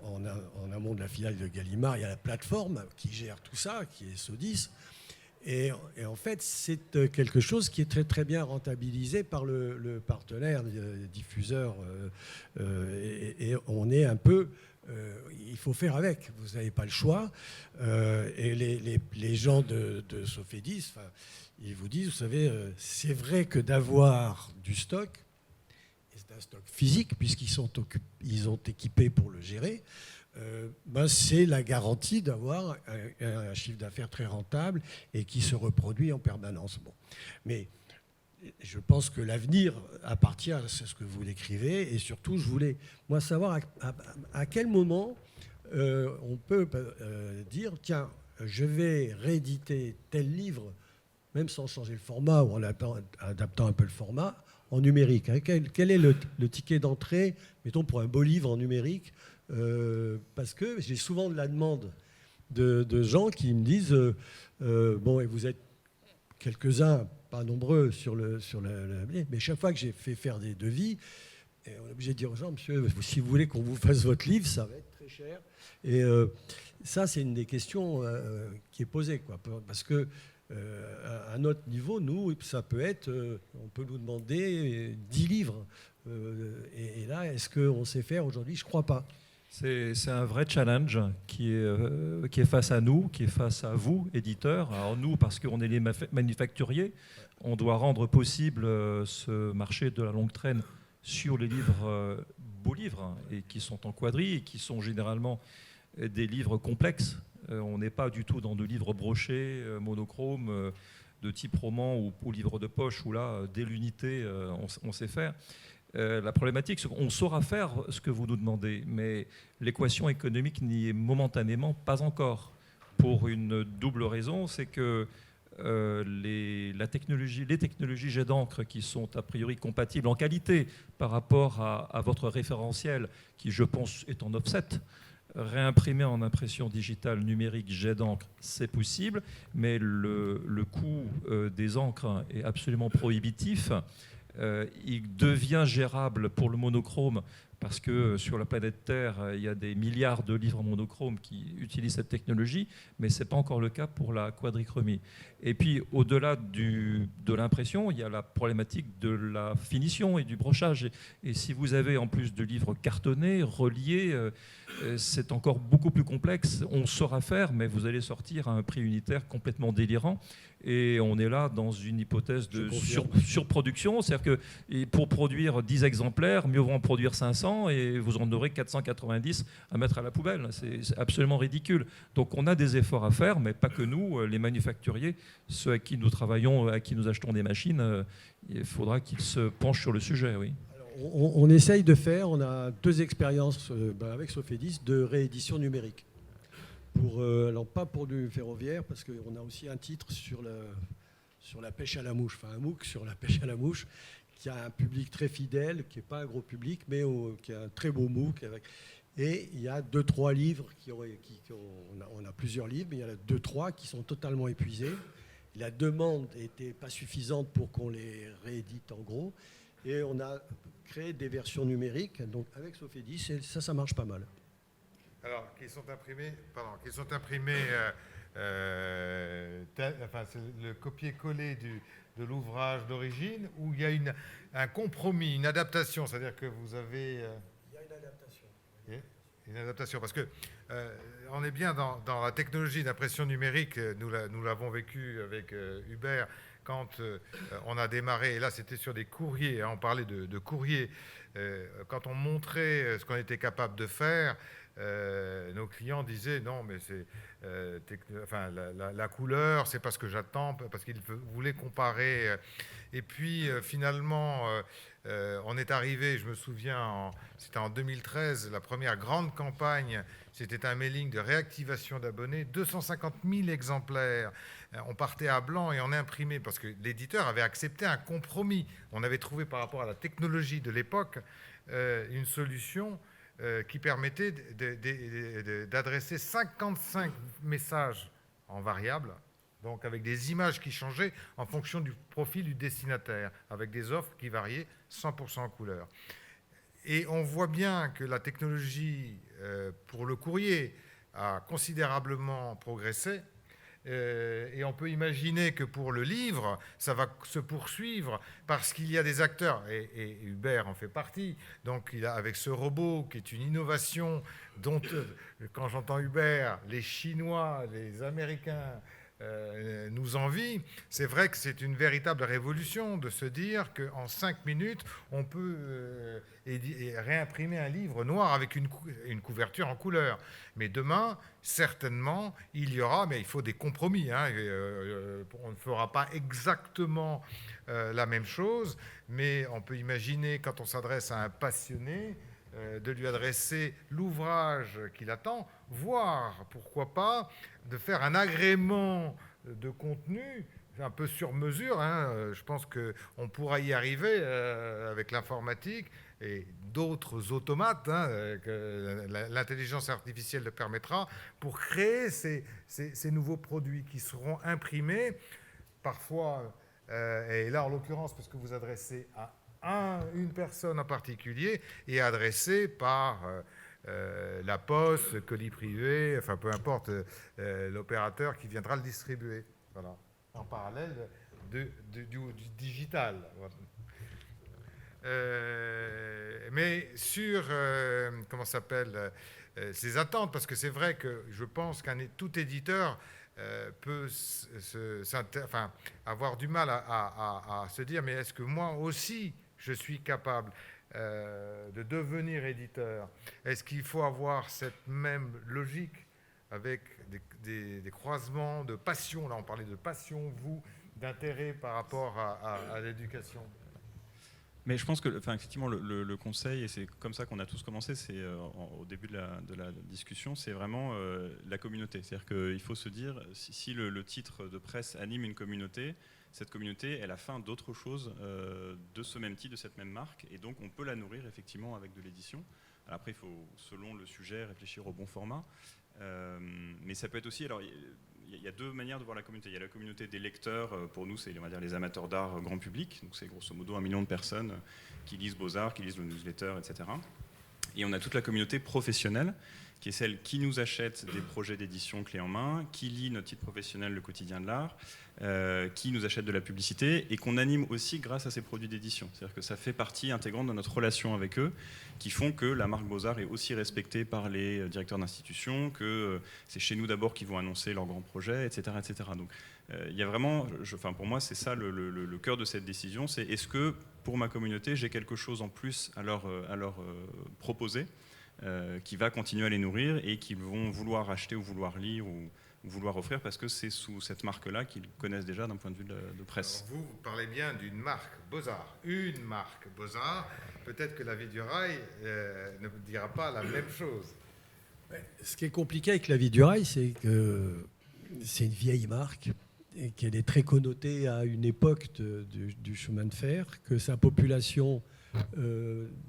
en amont de la filiale de Gallimard, il y a la plateforme qui gère tout ça, qui est Sodis. Et en fait, c'est quelque chose qui est très très bien rentabilisé par le partenaire diffuseur. Et on est un peu... il faut faire avec, vous n'avez pas le choix. Et les gens de Sofedis, ils vous disent, vous savez, c'est vrai que d'avoir du stock, un stock physique, puisqu'ils ont équipé pour le gérer, c'est la garantie d'avoir un chiffre d'affaires très rentable et qui se reproduit en permanence. Bon. Mais je pense que l'avenir appartient à ce que vous décrivez, et surtout, je voulais, moi, savoir à quel moment on peut dire, tiens, je vais rééditer tel livre, même sans changer le format ou en adaptant un peu le format, en numérique. Quel est le ticket d'entrée, mettons, pour un beau livre en numérique, parce que j'ai souvent de la demande de gens qui me disent bon, et vous êtes quelques-uns, pas nombreux, mais chaque fois que j'ai fait faire des devis, on est obligé de dire aux gens, monsieur, si vous voulez qu'on vous fasse votre livre, ça va être très cher. Et ça, c'est une des questions qui est posée, quoi, parce que à un autre niveau, nous, ça peut être, on peut nous demander 10 livres. Et là, est-ce qu'on sait faire aujourd'hui? Je ne crois pas. C'est un vrai challenge qui est face à nous, qui est face à vous, éditeurs. Alors nous, parce qu'on est les manufacturiers, on doit rendre possible ce marché de la longue traîne sur les livres, beaux livres, et qui sont en quadrille, et qui sont généralement des livres complexes. On n'est pas du tout dans de livres brochés, monochromes, de type roman ou livre de poche, où là, dès l'unité, on sait faire. La problématique, c'est qu'on saura faire ce que vous nous demandez, mais l'équation économique n'y est momentanément pas encore. Pour une double raison, c'est que les technologies jet d'encre qui sont a priori compatibles en qualité par rapport à votre référentiel, qui je pense est en offset, réimprimer en impression digitale numérique jet d'encre, c'est possible, mais le coût des encres est absolument prohibitif. Il devient gérable pour le monochrome parce que sur la planète Terre, il y a des milliards de livres monochromes qui utilisent cette technologie, mais ce n'est pas encore le cas pour la quadrichromie. Et puis, au-delà de l'impression, il y a la problématique de la finition et du brochage. Et si vous avez en plus de livres cartonnés, reliés, c'est encore beaucoup plus complexe. On saura faire, mais vous allez sortir à un prix unitaire complètement délirant. Et on est là dans une hypothèse de surproduction. C'est-à-dire que pour produire 10 exemplaires, mieux vaut en produire 500 et vous en aurez 490 à mettre à la poubelle. C'est absolument ridicule. Donc on a des efforts à faire, mais pas que nous, les manufacturiers, ceux avec qui nous travaillons, à qui nous achetons des machines, il faudra qu'ils se penchent sur le sujet, oui. Alors, on essaye de faire, on a 2 expériences avec Sofedis de réédition numérique. Alors pas pour du ferroviaire, parce qu'on a aussi un titre sur la pêche à la mouche, enfin un MOOC sur la pêche à la mouche, qui a un public très fidèle, qui n'est pas un gros public, mais qui a un très beau MOOC. Et il y a 2-3 livres, on a plusieurs livres, mais il y en a 2-3 qui sont totalement épuisés. La demande n'était pas suffisante pour qu'on les réédite en gros. Et on a créé des versions numériques, donc avec Sofedis, et ça marche pas mal. Alors, qui sont imprimés, c'est le copier-coller de l'ouvrage d'origine, où il y a un compromis, une adaptation, c'est-à-dire que vous avez... Il y a une adaptation. Une adaptation, parce que on est bien dans la technologie d'impression numérique, nous l'avons vécu avec Hubert, quand on a démarré, et là c'était sur des courriers, hein, on parlait de courriers, quand on montrait ce qu'on était capable de faire, nos clients disaient non, mais c'est la couleur, c'est pas ce que j'attends, parce qu'ils voulaient comparer. Et puis finalement, on est arrivé, je me souviens, c'était en 2013, la première grande campagne, c'était un mailing de réactivation d'abonnés, 250 000 exemplaires. On partait à blanc et on imprimait, parce que l'éditeur avait accepté un compromis. On avait trouvé par rapport à la technologie de l'époque une solution qui permettait d'adresser 55 messages en variable, donc avec des images qui changeaient en fonction du profil du destinataire, avec des offres qui variaient 100% en couleur. Et on voit bien que la technologie pour le courrier a considérablement progressé. Et on peut imaginer que pour le livre, ça va se poursuivre parce qu'il y a des acteurs, et Hubert en fait partie, donc avec ce robot qui est une innovation dont, quand j'entends Hubert, les Chinois, les Américains nous envient, c'est vrai que c'est une véritable révolution de se dire qu'en 5 minutes, on peut réimprimer un livre noir avec une couverture en couleur. Mais demain, certainement, il y aura, mais il faut des compromis. Hein, on ne fera pas exactement la même chose, mais on peut imaginer, quand on s'adresse à un passionné, de lui adresser l'ouvrage qu'il attend, voire, pourquoi pas, de faire un agrément de contenu un peu sur mesure. Hein. Je pense qu'on pourra y arriver avec l'informatique et d'autres automates, hein, que l'intelligence artificielle le permettra, pour créer ces nouveaux produits qui seront imprimés, parfois, et là en l'occurrence, parce que vous adressez à une personne en particulier, et adressé par la poste, colis privé, enfin peu importe, l'opérateur qui viendra le distribuer. Voilà. En parallèle du digital. Voilà. Mais sur, ces attentes, parce que c'est vrai que je pense tout éditeur peut avoir du mal à se dire, mais est-ce que moi aussi je suis capable de devenir éditeur? Est-ce qu'il faut avoir cette même logique avec des croisements de passion? Là, on parlait de passion, d'intérêt par rapport à l'éducation. Mais je pense que, effectivement, le conseil, et c'est comme ça qu'on a tous commencé, c'est au début de la discussion, c'est vraiment la communauté. C'est-à-dire qu'il faut se dire, si le titre de presse anime une communauté, cette communauté, elle a faim d'autre chose de ce même titre, de cette même marque, et donc on peut la nourrir effectivement avec de l'édition. Alors après, il faut, selon le sujet, réfléchir au bon format. Mais ça peut être aussi... Alors, il y a 2 manières de voir la communauté. Il y a la communauté des lecteurs, pour nous, c'est, on va dire, les amateurs d'art grand public. Donc c'est grosso modo 1 million de personnes qui lisent Beaux-Arts, qui lisent le newsletter, etc. Et on a toute la communauté professionnelle, qui est celle qui nous achète des projets d'édition clé en main, qui lit notre titre professionnel Le Quotidien de l'Art, qui nous achète de la publicité et qu'on anime aussi grâce à ces produits d'édition. C'est-à-dire que ça fait partie intégrante de notre relation avec eux, qui font que la marque Beaux-Arts est aussi respectée par les directeurs d'institutions, que c'est chez nous d'abord qu'ils vont annoncer leurs grands projets, etc. etc. Donc il y a vraiment, pour moi, c'est ça le cœur de cette décision, c'est est-ce que pour ma communauté, j'ai quelque chose en plus à leur proposer qui va continuer à les nourrir et qu'ils vont vouloir acheter ou vouloir lire ou vouloir offrir parce que c'est sous cette marque-là qu'ils connaissent déjà d'un point de vue de presse. Alors vous parlez bien d'une marque Beaux-Arts, une marque Beaux-Arts. Peut-être que la Vie du Rail ne dira pas la même chose. Ce qui est compliqué avec la Vie du Rail, c'est que c'est une vieille marque et qu'elle est très connotée à une époque du chemin de fer, que sa population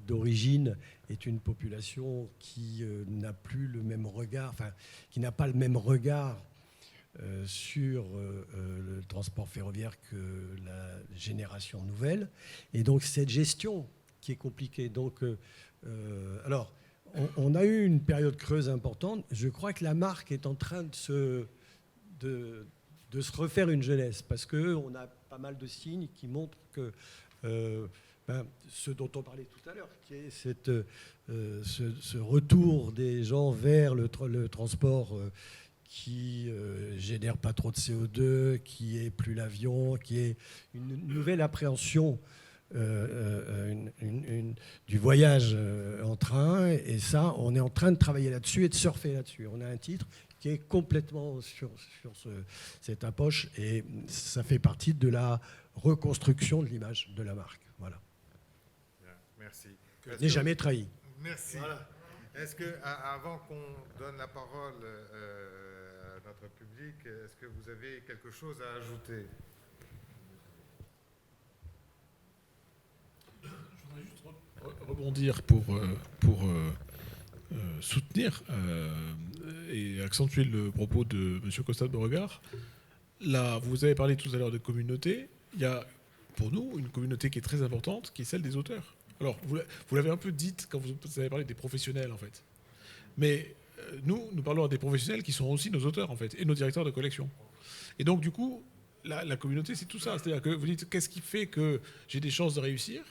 d'origine est une population qui n'a plus le même regard, enfin, qui n'a pas le même regard sur le transport ferroviaire que la génération nouvelle. Et donc, cette gestion qui est compliquée. Donc, alors, on a eu une période creuse importante. Je crois que la marque est en train de se refaire une jeunesse, parce qu'on a pas mal de signes qui montrent que ce dont on parlait tout à l'heure, qui est ce retour des gens vers le transport qui génère pas trop de CO2, qui est plus l'avion, qui est une nouvelle appréhension du voyage en train. Et ça, on est en train de travailler là-dessus et de surfer là-dessus. On a un titre qui est complètement sur cette approche, et ça fait partie de la reconstruction de l'image de la marque. Voilà. Bien, merci. Je n'ai jamais trahi. Merci. Voilà. Est-ce que, avant qu'on donne la parole à notre public, est-ce que vous avez quelque chose à ajouter ? Je voudrais juste rebondir pour soutenir et accentuer le propos de M. Costa de Beauregard. Là, vous avez parlé tout à l'heure de communauté. Il y a pour nous une communauté qui est très importante, qui est celle des auteurs. Alors, vous l'avez un peu dite quand vous avez parlé des professionnels, en fait. Mais nous parlons à des professionnels qui sont aussi nos auteurs, en fait, et nos directeurs de collection. Et donc, du coup, la communauté, c'est tout ça. C'est-à-dire que vous dites, qu'est-ce qui fait que j'ai des chances de réussir ?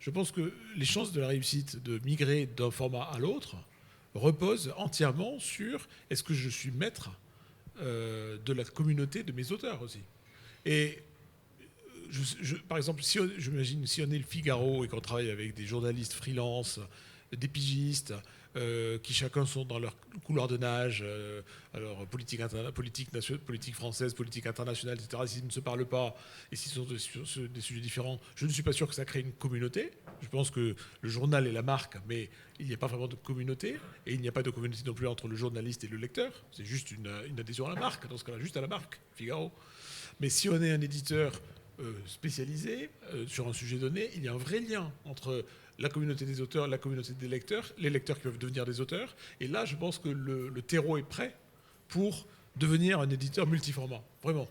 Je pense que les chances de la réussite, de migrer d'un format à l'autre, reposent entièrement sur est-ce que je suis maître de la communauté de mes auteurs aussi. Et par exemple, j'imagine si on est le Figaro et qu'on travaille avec des journalistes freelance, des pigistes, qui chacun sont dans leur couloir de nage, alors politique française, politique internationale, etc. S'ils ne se parlent pas et s'ils sont sur des sujets différents, je ne suis pas sûr que ça crée une communauté. Je pense que le journal est la marque, mais il n'y a pas vraiment de communauté, et il n'y a pas de communauté non plus entre le journaliste et le lecteur. C'est juste une adhésion à la marque, dans ce cas-là, juste à la marque, Figaro. Mais si on est un éditeur spécialisé sur un sujet donné, il y a un vrai lien entre la communauté des auteurs, la communauté des lecteurs, les lecteurs qui peuvent devenir des auteurs. Et là, je pense que le terreau est prêt pour devenir un éditeur multiformat, vraiment.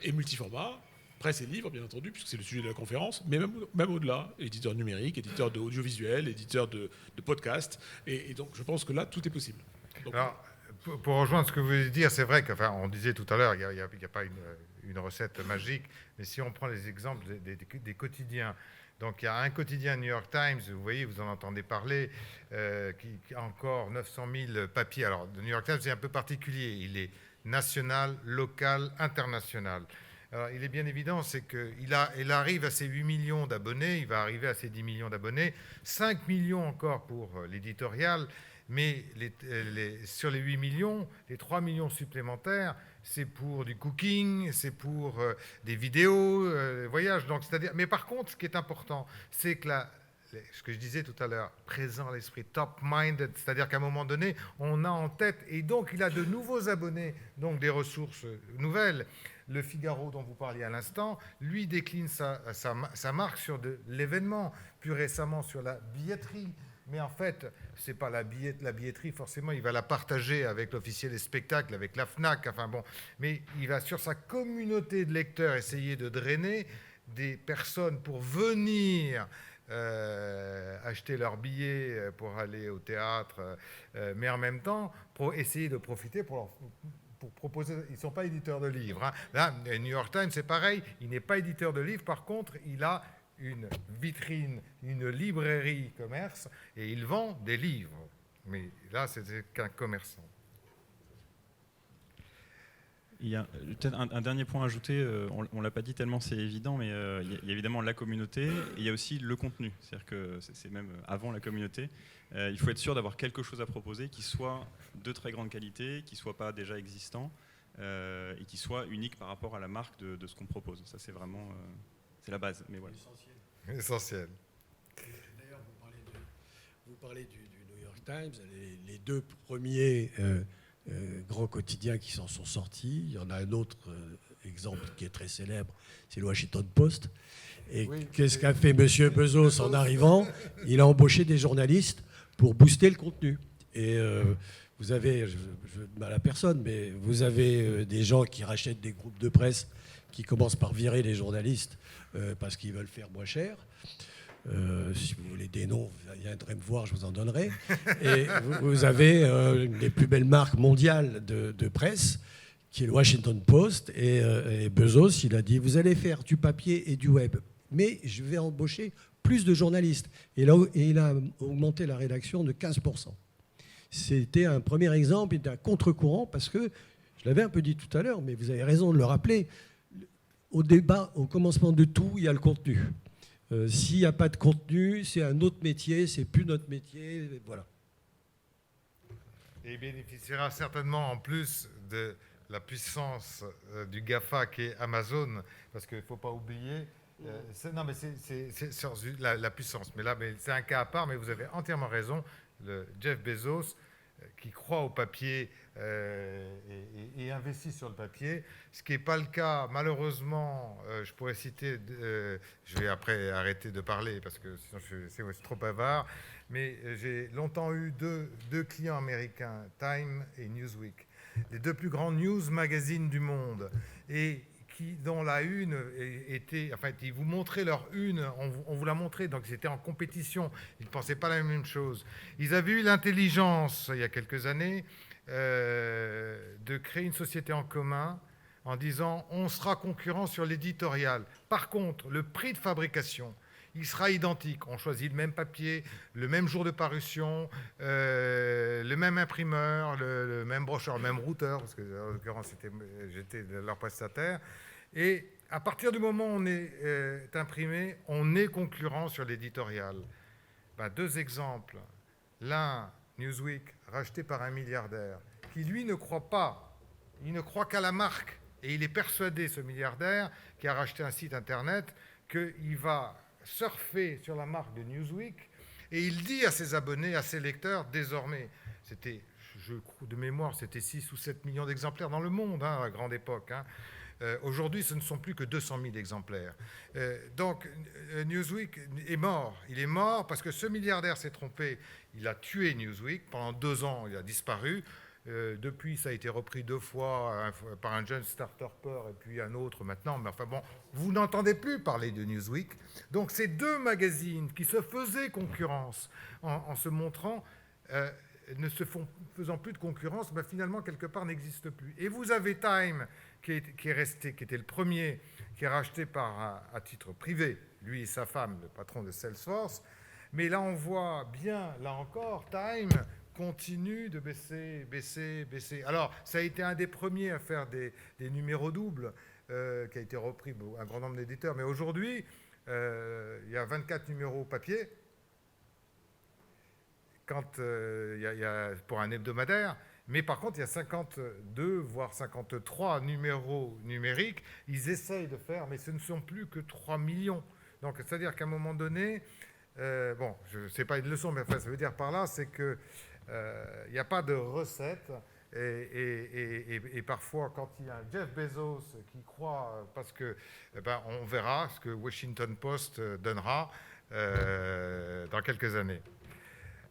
Et multiformat, presse et livre, bien entendu, puisque c'est le sujet de la conférence, mais même au-delà, éditeur numérique, éditeur d'audiovisuel, éditeur de podcast. Et donc, je pense que là, tout est possible. Donc, alors, pour rejoindre ce que vous voulez dire, c'est vrai qu'on disait tout à l'heure, il n'y a pas une recette magique, mais si on prend les exemples des quotidiens, donc il y a un quotidien New York Times, vous voyez, vous en entendez parler, qui a encore 900 000 papiers. Alors, le New York Times, c'est un peu particulier, il est national, local, international. Alors, il est bien évident, c'est qu'il arrive à ses 8 millions d'abonnés, il va arriver à ses 10 millions d'abonnés, 5 millions encore pour l'éditorial, mais sur les 8 millions, les 3 millions supplémentaires, c'est pour du cooking, c'est pour des vidéos, voyages. Donc, mais par contre, ce qui est important, c'est que ce que je disais tout à l'heure, présent à l'esprit, top-minded, c'est-à-dire qu'à un moment donné, on a en tête, et donc il a de nouveaux abonnés, donc des ressources nouvelles. Le Figaro dont vous parliez à l'instant, lui décline sa marque sur de l'événement, plus récemment sur la billetterie. Mais en fait, ce n'est pas la billetterie, forcément, il va la partager avec l'officiel des spectacles, avec la FNAC, enfin bon. Mais il va sur sa communauté de lecteurs essayer de drainer des personnes pour venir acheter leurs billets pour aller au théâtre, mais en même temps, pour essayer de profiter pour proposer. Ils ne sont pas éditeurs de livres. Hein. Là, New York Times, c'est pareil. Il n'est pas éditeur de livres. Par contre, il a une vitrine, une librairie commerce, et il vend des livres. Mais là, c'est qu'un commerçant. Il y a peut-être un dernier point à ajouter, on ne l'a pas dit tellement c'est évident, mais il y a évidemment la communauté et il y a aussi le contenu. C'est-à-dire que c'est même avant la communauté. Il faut être sûr d'avoir quelque chose à proposer qui soit de très grande qualité, qui ne soit pas déjà existant et qui soit unique par rapport à la marque de ce qu'on propose. Ça, c'est vraiment c'est la base. Mais voilà. Essentiel. D'ailleurs, vous parlez du New York Times, les deux premiers grands quotidiens qui s'en sont sortis. Il y en a un autre exemple qui est très célèbre, c'est le Washington Post. Et oui, qu'est-ce qu'a fait M. Bezos en arrivant? Il a embauché des journalistes pour booster le contenu. Et vous avez, je veux mal à personne, mais vous avez des gens qui rachètent des groupes de presse qui commencent par virer les journalistes parce qu'ils veulent faire moins cher. Si vous voulez des noms, vous viendrez me voir, je vous en donnerai. Et vous avez une des plus belles marques mondiales de presse, qui est le Washington Post. Et Bezos, il a dit, vous allez faire du papier et du web, mais je vais embaucher plus de journalistes. Et il a augmenté la rédaction de 15%. C'était un premier exemple d'un contre-courant, parce que, je l'avais un peu dit tout à l'heure, mais vous avez raison de le rappeler, au débat, au commencement de tout, il y a le contenu. S'il n'y a pas de contenu, c'est un autre métier, c'est plus notre métier, voilà. Et il bénéficiera certainement en plus de la puissance du GAFA qui est Amazon, parce qu'il ne faut pas oublier, non mais c'est la puissance, mais là c'est un cas à part, mais vous avez entièrement raison, le Jeff Bezos qui croit au papier et investit sur le papier, ce qui n'est pas le cas, malheureusement, je pourrais citer, je vais après arrêter de parler parce que sinon c'est trop bavard, mais j'ai longtemps eu deux clients américains, Time et Newsweek, les deux plus grands news magazines du monde, et dont la une était... En fait, ils vous montraient leur une, on vous la montrait, donc ils étaient en compétition, ils ne pensaient pas la même chose. Ils avaient eu l'intelligence, il y a quelques années, de créer une société en commun en disant on sera concurrent sur l'éditorial. Par contre, le prix de fabrication, il sera identique. On choisit le même papier, le même jour de parution, le même imprimeur, le même brocheur, le même routeur, parce que en l'occurrence j'étais leur prestataire. Et à partir du moment où on est imprimé, on est concurrent sur l'éditorial. Ben, deux exemples. L'un, Newsweek, racheté par un milliardaire, qui lui ne croit pas, il ne croit qu'à la marque. Et il est persuadé, ce milliardaire, qui a racheté un site internet, qu'il va surfer sur la marque de Newsweek, et il dit à ses abonnés, à ses lecteurs, désormais, c'était, de mémoire, c'était 6 ou 7 millions d'exemplaires dans le monde, hein, à grande époque. Hein. Aujourd'hui, ce ne sont plus que 200 000 exemplaires. Donc, Newsweek est mort. Il est mort parce que ce milliardaire s'est trompé. Il a tué Newsweek. Pendant 2 ans, il a disparu. Depuis, ça a été repris 2 fois par un jeune start-upper et puis un autre maintenant. Mais enfin bon, vous n'entendez plus parler de Newsweek. Donc ces deux magazines qui se faisaient concurrence en se montrant, ne se faisant plus de concurrence, ben finalement, quelque part, n'existent plus. Et vous avez Time qui est resté, qui était le premier, qui est racheté à titre privé, lui et sa femme, le patron de Salesforce. Mais là, on voit bien, là encore, Time continue de baisser. Alors, ça a été un des premiers à faire des numéros doubles, qui a été repris par un grand nombre d'éditeurs. Mais aujourd'hui, il y a 24 numéros papier, pour un hebdomadaire. Mais par contre, il y a 52, voire 53 numéros numériques. Ils essayent de faire, mais ce ne sont plus que 3 millions. Donc, c'est-à-dire qu'à un moment donné, bon, je ne sais pas une leçon, mais enfin, ça veut dire par là, c'est que il n'y a pas de recette et parfois quand il y a un Jeff Bezos qui croit, parce que on verra ce que Washington Post donnera dans quelques années.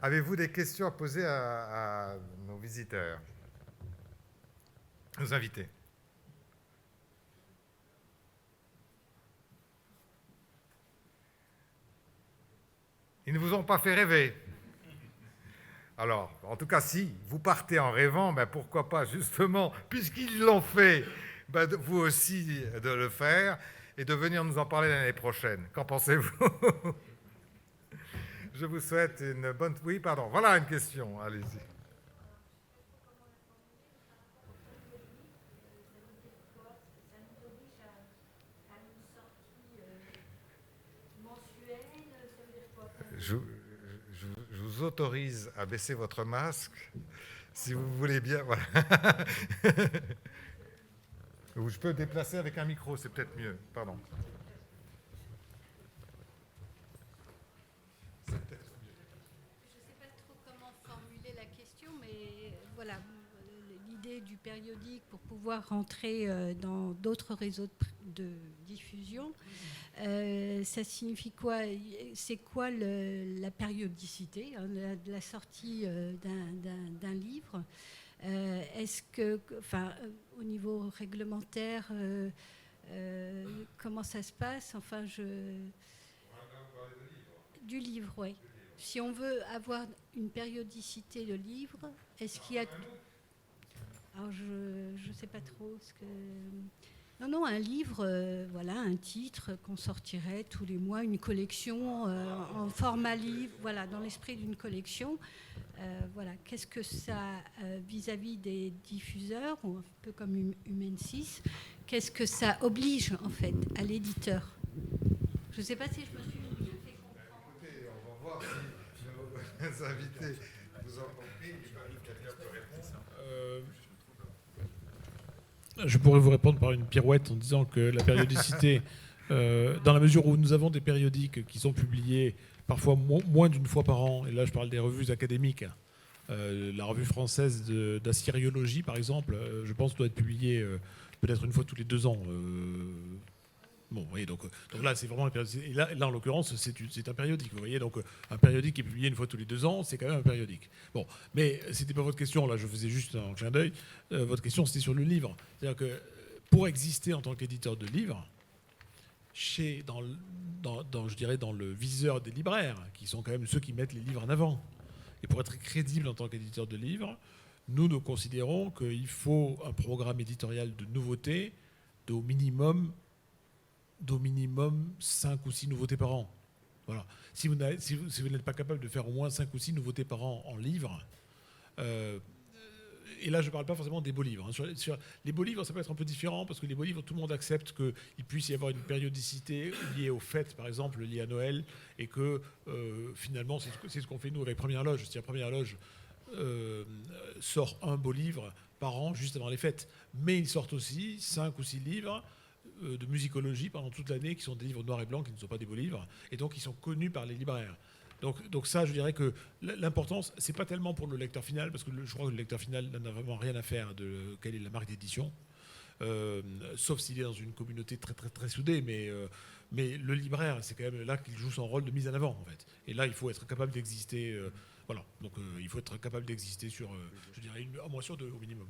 Avez-vous des questions à poser à nos visiteurs, nos invités? Ils ne vous ont pas fait rêver. Alors, en tout cas, si vous partez en rêvant, ben pourquoi pas, justement, puisqu'ils l'ont fait, ben vous aussi de le faire et de venir nous en parler l'année prochaine. Qu'en pensez-vous? Je vous souhaite une bonne... Oui, pardon, voilà une question, allez-y. Je vous autorise à baisser votre masque, si vous voulez bien. Voilà. Ou je peux déplacer avec un micro, c'est peut-être mieux. Pardon. Je ne sais pas trop comment formuler la question, mais voilà, l'idée du périodique pour pouvoir rentrer dans d'autres réseaux de diffusion, ça signifie quoi? C'est quoi la périodicité, hein, la sortie d'un livre? Est-ce que, enfin, au niveau réglementaire, comment ça se passe? Enfin, du livre, oui. Si on veut avoir une périodicité de livre, est-ce qu'il y a... Alors, je ne sais pas trop ce que... Non, un livre, voilà, un titre qu'on sortirait tous les mois, une collection en format livre, voilà, dans l'esprit d'une collection. Voilà, qu'est-ce que ça, vis-à-vis des diffuseurs, ou un peu comme Humaine 6, qu'est-ce que ça oblige, en fait, à l'éditeur? Je ne sais pas si je me suis bien fait comprendre. Écoutez, on va voir si nos invités vous ont compris. Quelqu'un peut répondre. Je pourrais vous répondre par une pirouette en disant que la périodicité, dans la mesure où nous avons des périodiques qui sont publiés parfois moins d'une fois par an, et là je parle des revues académiques, la revue française d'assyriologie par exemple, je pense doit être publiée peut-être une fois tous les 2 ans. Bon, vous voyez, donc là, c'est vraiment la périodicité. Et là, en l'occurrence, c'est un périodique. Vous voyez, donc un périodique qui est publié une fois tous les 2 ans, c'est quand même un périodique. Bon, mais c'était pas votre question. Là, je faisais juste un clin d'œil. Votre question, c'était sur le livre. C'est-à-dire que pour exister en tant qu'éditeur de livres, je dirais dans le viseur des libraires, qui sont quand même ceux qui mettent les livres en avant, et pour être crédible en tant qu'éditeur de livres, nous considérons qu'il faut un programme éditorial de nouveautés d'au minimum 5 ou 6 nouveautés par an. Voilà. Si vous n'êtes pas capable de faire au moins 5 ou 6 nouveautés par an en livres, et là je ne parle pas forcément des beaux livres. Hein. Sur les beaux livres, ça peut être un peu différent, parce que les beaux livres, tout le monde accepte qu'il puisse y avoir une périodicité liée aux fêtes, par exemple, liée à Noël, et que finalement, c'est ce qu'on fait nous avec Première Loge. C'est-à-dire Première Loge sort un beau livre par an, juste avant les fêtes. Mais ils sortent aussi 5 ou 6 livres de musicologie pendant toute l'année, qui sont des livres noirs et blancs, qui ne sont pas des beaux livres, et donc qui sont connus par les libraires. Donc ça, je dirais que l'importance, c'est pas tellement pour le lecteur final, parce que je crois que le lecteur final n'en a vraiment rien à faire de quelle est la marque d'édition, sauf s'il est dans une communauté très très très soudée, mais le libraire, c'est quand même là qu'il joue son rôle de mise en avant, en fait. Et là, il faut être capable d'exister, voilà. Donc il faut être capable d'exister sur, je dirais, un mois sur 2 au minimum.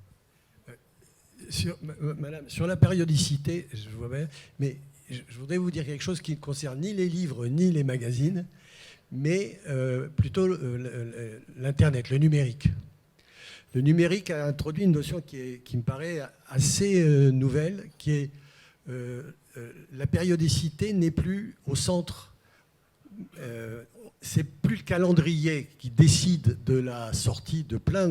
Madame, sur la périodicité, je vois bien, mais je voudrais vous dire quelque chose qui ne concerne ni les livres ni les magazines, mais plutôt l'Internet, le numérique. Le numérique a introduit une notion qui me paraît assez nouvelle, qui est la périodicité n'est plus au centre. C'est plus le calendrier qui décide de la sortie de plein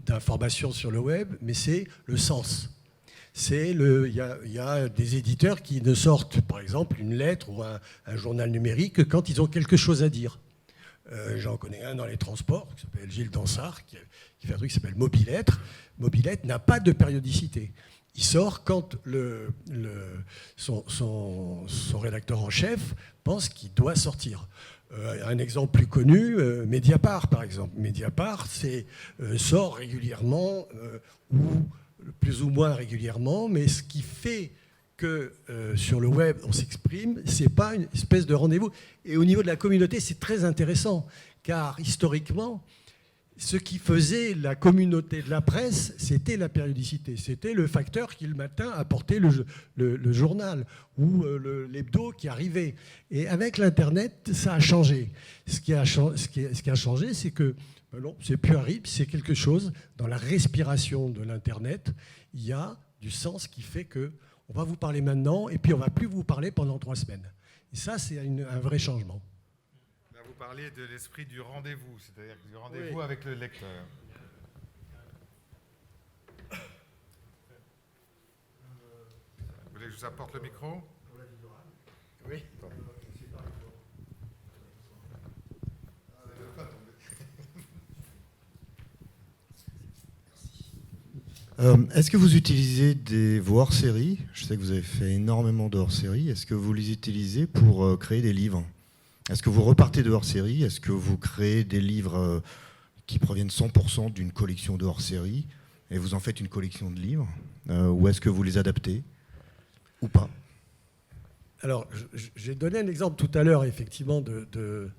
d'informations sur le web, mais c'est le sens. Il y a des éditeurs qui ne sortent, par exemple, une lettre ou un journal numérique que quand ils ont quelque chose à dire. J'en connais un dans les transports, qui s'appelle Gilles Dansard, qui fait un truc qui s'appelle Mobilettre. Mobilettre n'a pas de périodicité. Il sort quand son rédacteur en chef pense qu'il doit sortir. Un exemple plus connu, Mediapart, par exemple. Mediapart sort régulièrement, ou plus ou moins régulièrement, mais ce qui fait que sur le web, on s'exprime, ce n'est pas une espèce de rendez-vous. Et au niveau de la communauté, c'est très intéressant, car historiquement, ce qui faisait la communauté de la presse, c'était la périodicité. C'était le facteur qui, le matin, apportait le journal ou l'hebdo qui arrivait. Et avec l'Internet, ça a changé. Ce qui a changé, c'est que non, c'est plus un rythme, c'est quelque chose. Dans la respiration de l'Internet, il y a du sens qui fait que on va vous parler maintenant et puis on ne va plus vous parler pendant 3 semaines. Et ça, c'est un vrai changement. Là, vous parliez de l'esprit du rendez-vous, c'est-à-dire du rendez-vous avec le lecteur. Vous voulez que je vous apporte le micro? Oui. Est-ce que vous utilisez vos hors-séries? Je sais que vous avez fait énormément de hors-séries. Est-ce que vous les utilisez pour créer des livres? Est-ce que vous repartez de hors-série? Est-ce que vous créez des livres qui proviennent 100% d'une collection de hors-série et vous en faites une collection de livres? Ou est-ce que vous les adaptez ou pas? Alors, j'ai donné un exemple tout à l'heure, effectivement, de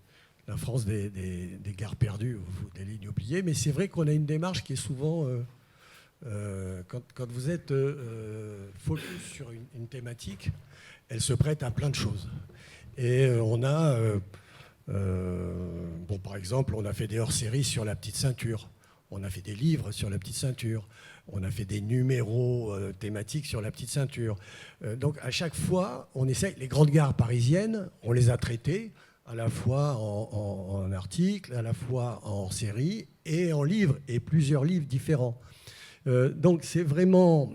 la France des gares perdues ou des lignes oubliées, mais c'est vrai qu'on a une démarche qui est souvent... quand vous êtes focus sur une thématique, elle se prête à plein de choses. Et on a, par exemple, on a fait des hors-séries sur la petite ceinture. On a fait des livres sur la petite ceinture. On a fait des numéros thématiques sur la petite ceinture. Donc à chaque fois, on essaye. Les grandes gares parisiennes, on les a traitées à la fois en articles, à la fois en hors-série et en livres, et plusieurs livres différents. Donc c'est vraiment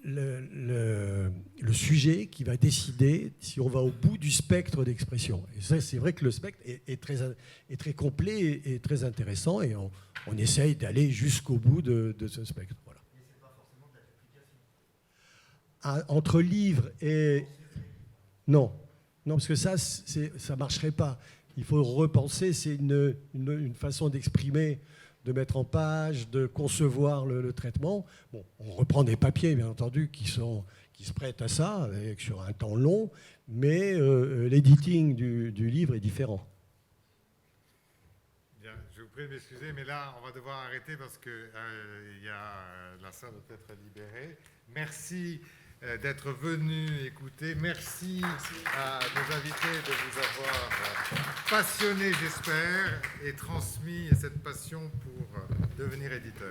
le sujet qui va décider si on va au bout du spectre d'expression. Et ça, c'est vrai que le spectre est très complet et très intéressant, et on essaye d'aller jusqu'au bout de ce spectre. Voilà. Mais c'est pas forcément de la publication. Entre livres et... Non, parce que ça ne marcherait pas. Il faut repenser, c'est une façon d'exprimer, de mettre en page, de concevoir le traitement. Bon, on reprend des papiers, bien entendu, qui se prêtent à ça, sur un temps long, mais l'editing du livre est différent. Bien, je vous prie de m'excuser, mais là, on va devoir arrêter parce que la salle doit être libérée. Merci d'être venu écouter. Merci à nos invités de vous avoir passionné, j'espère, et transmis cette passion pour devenir éditeur.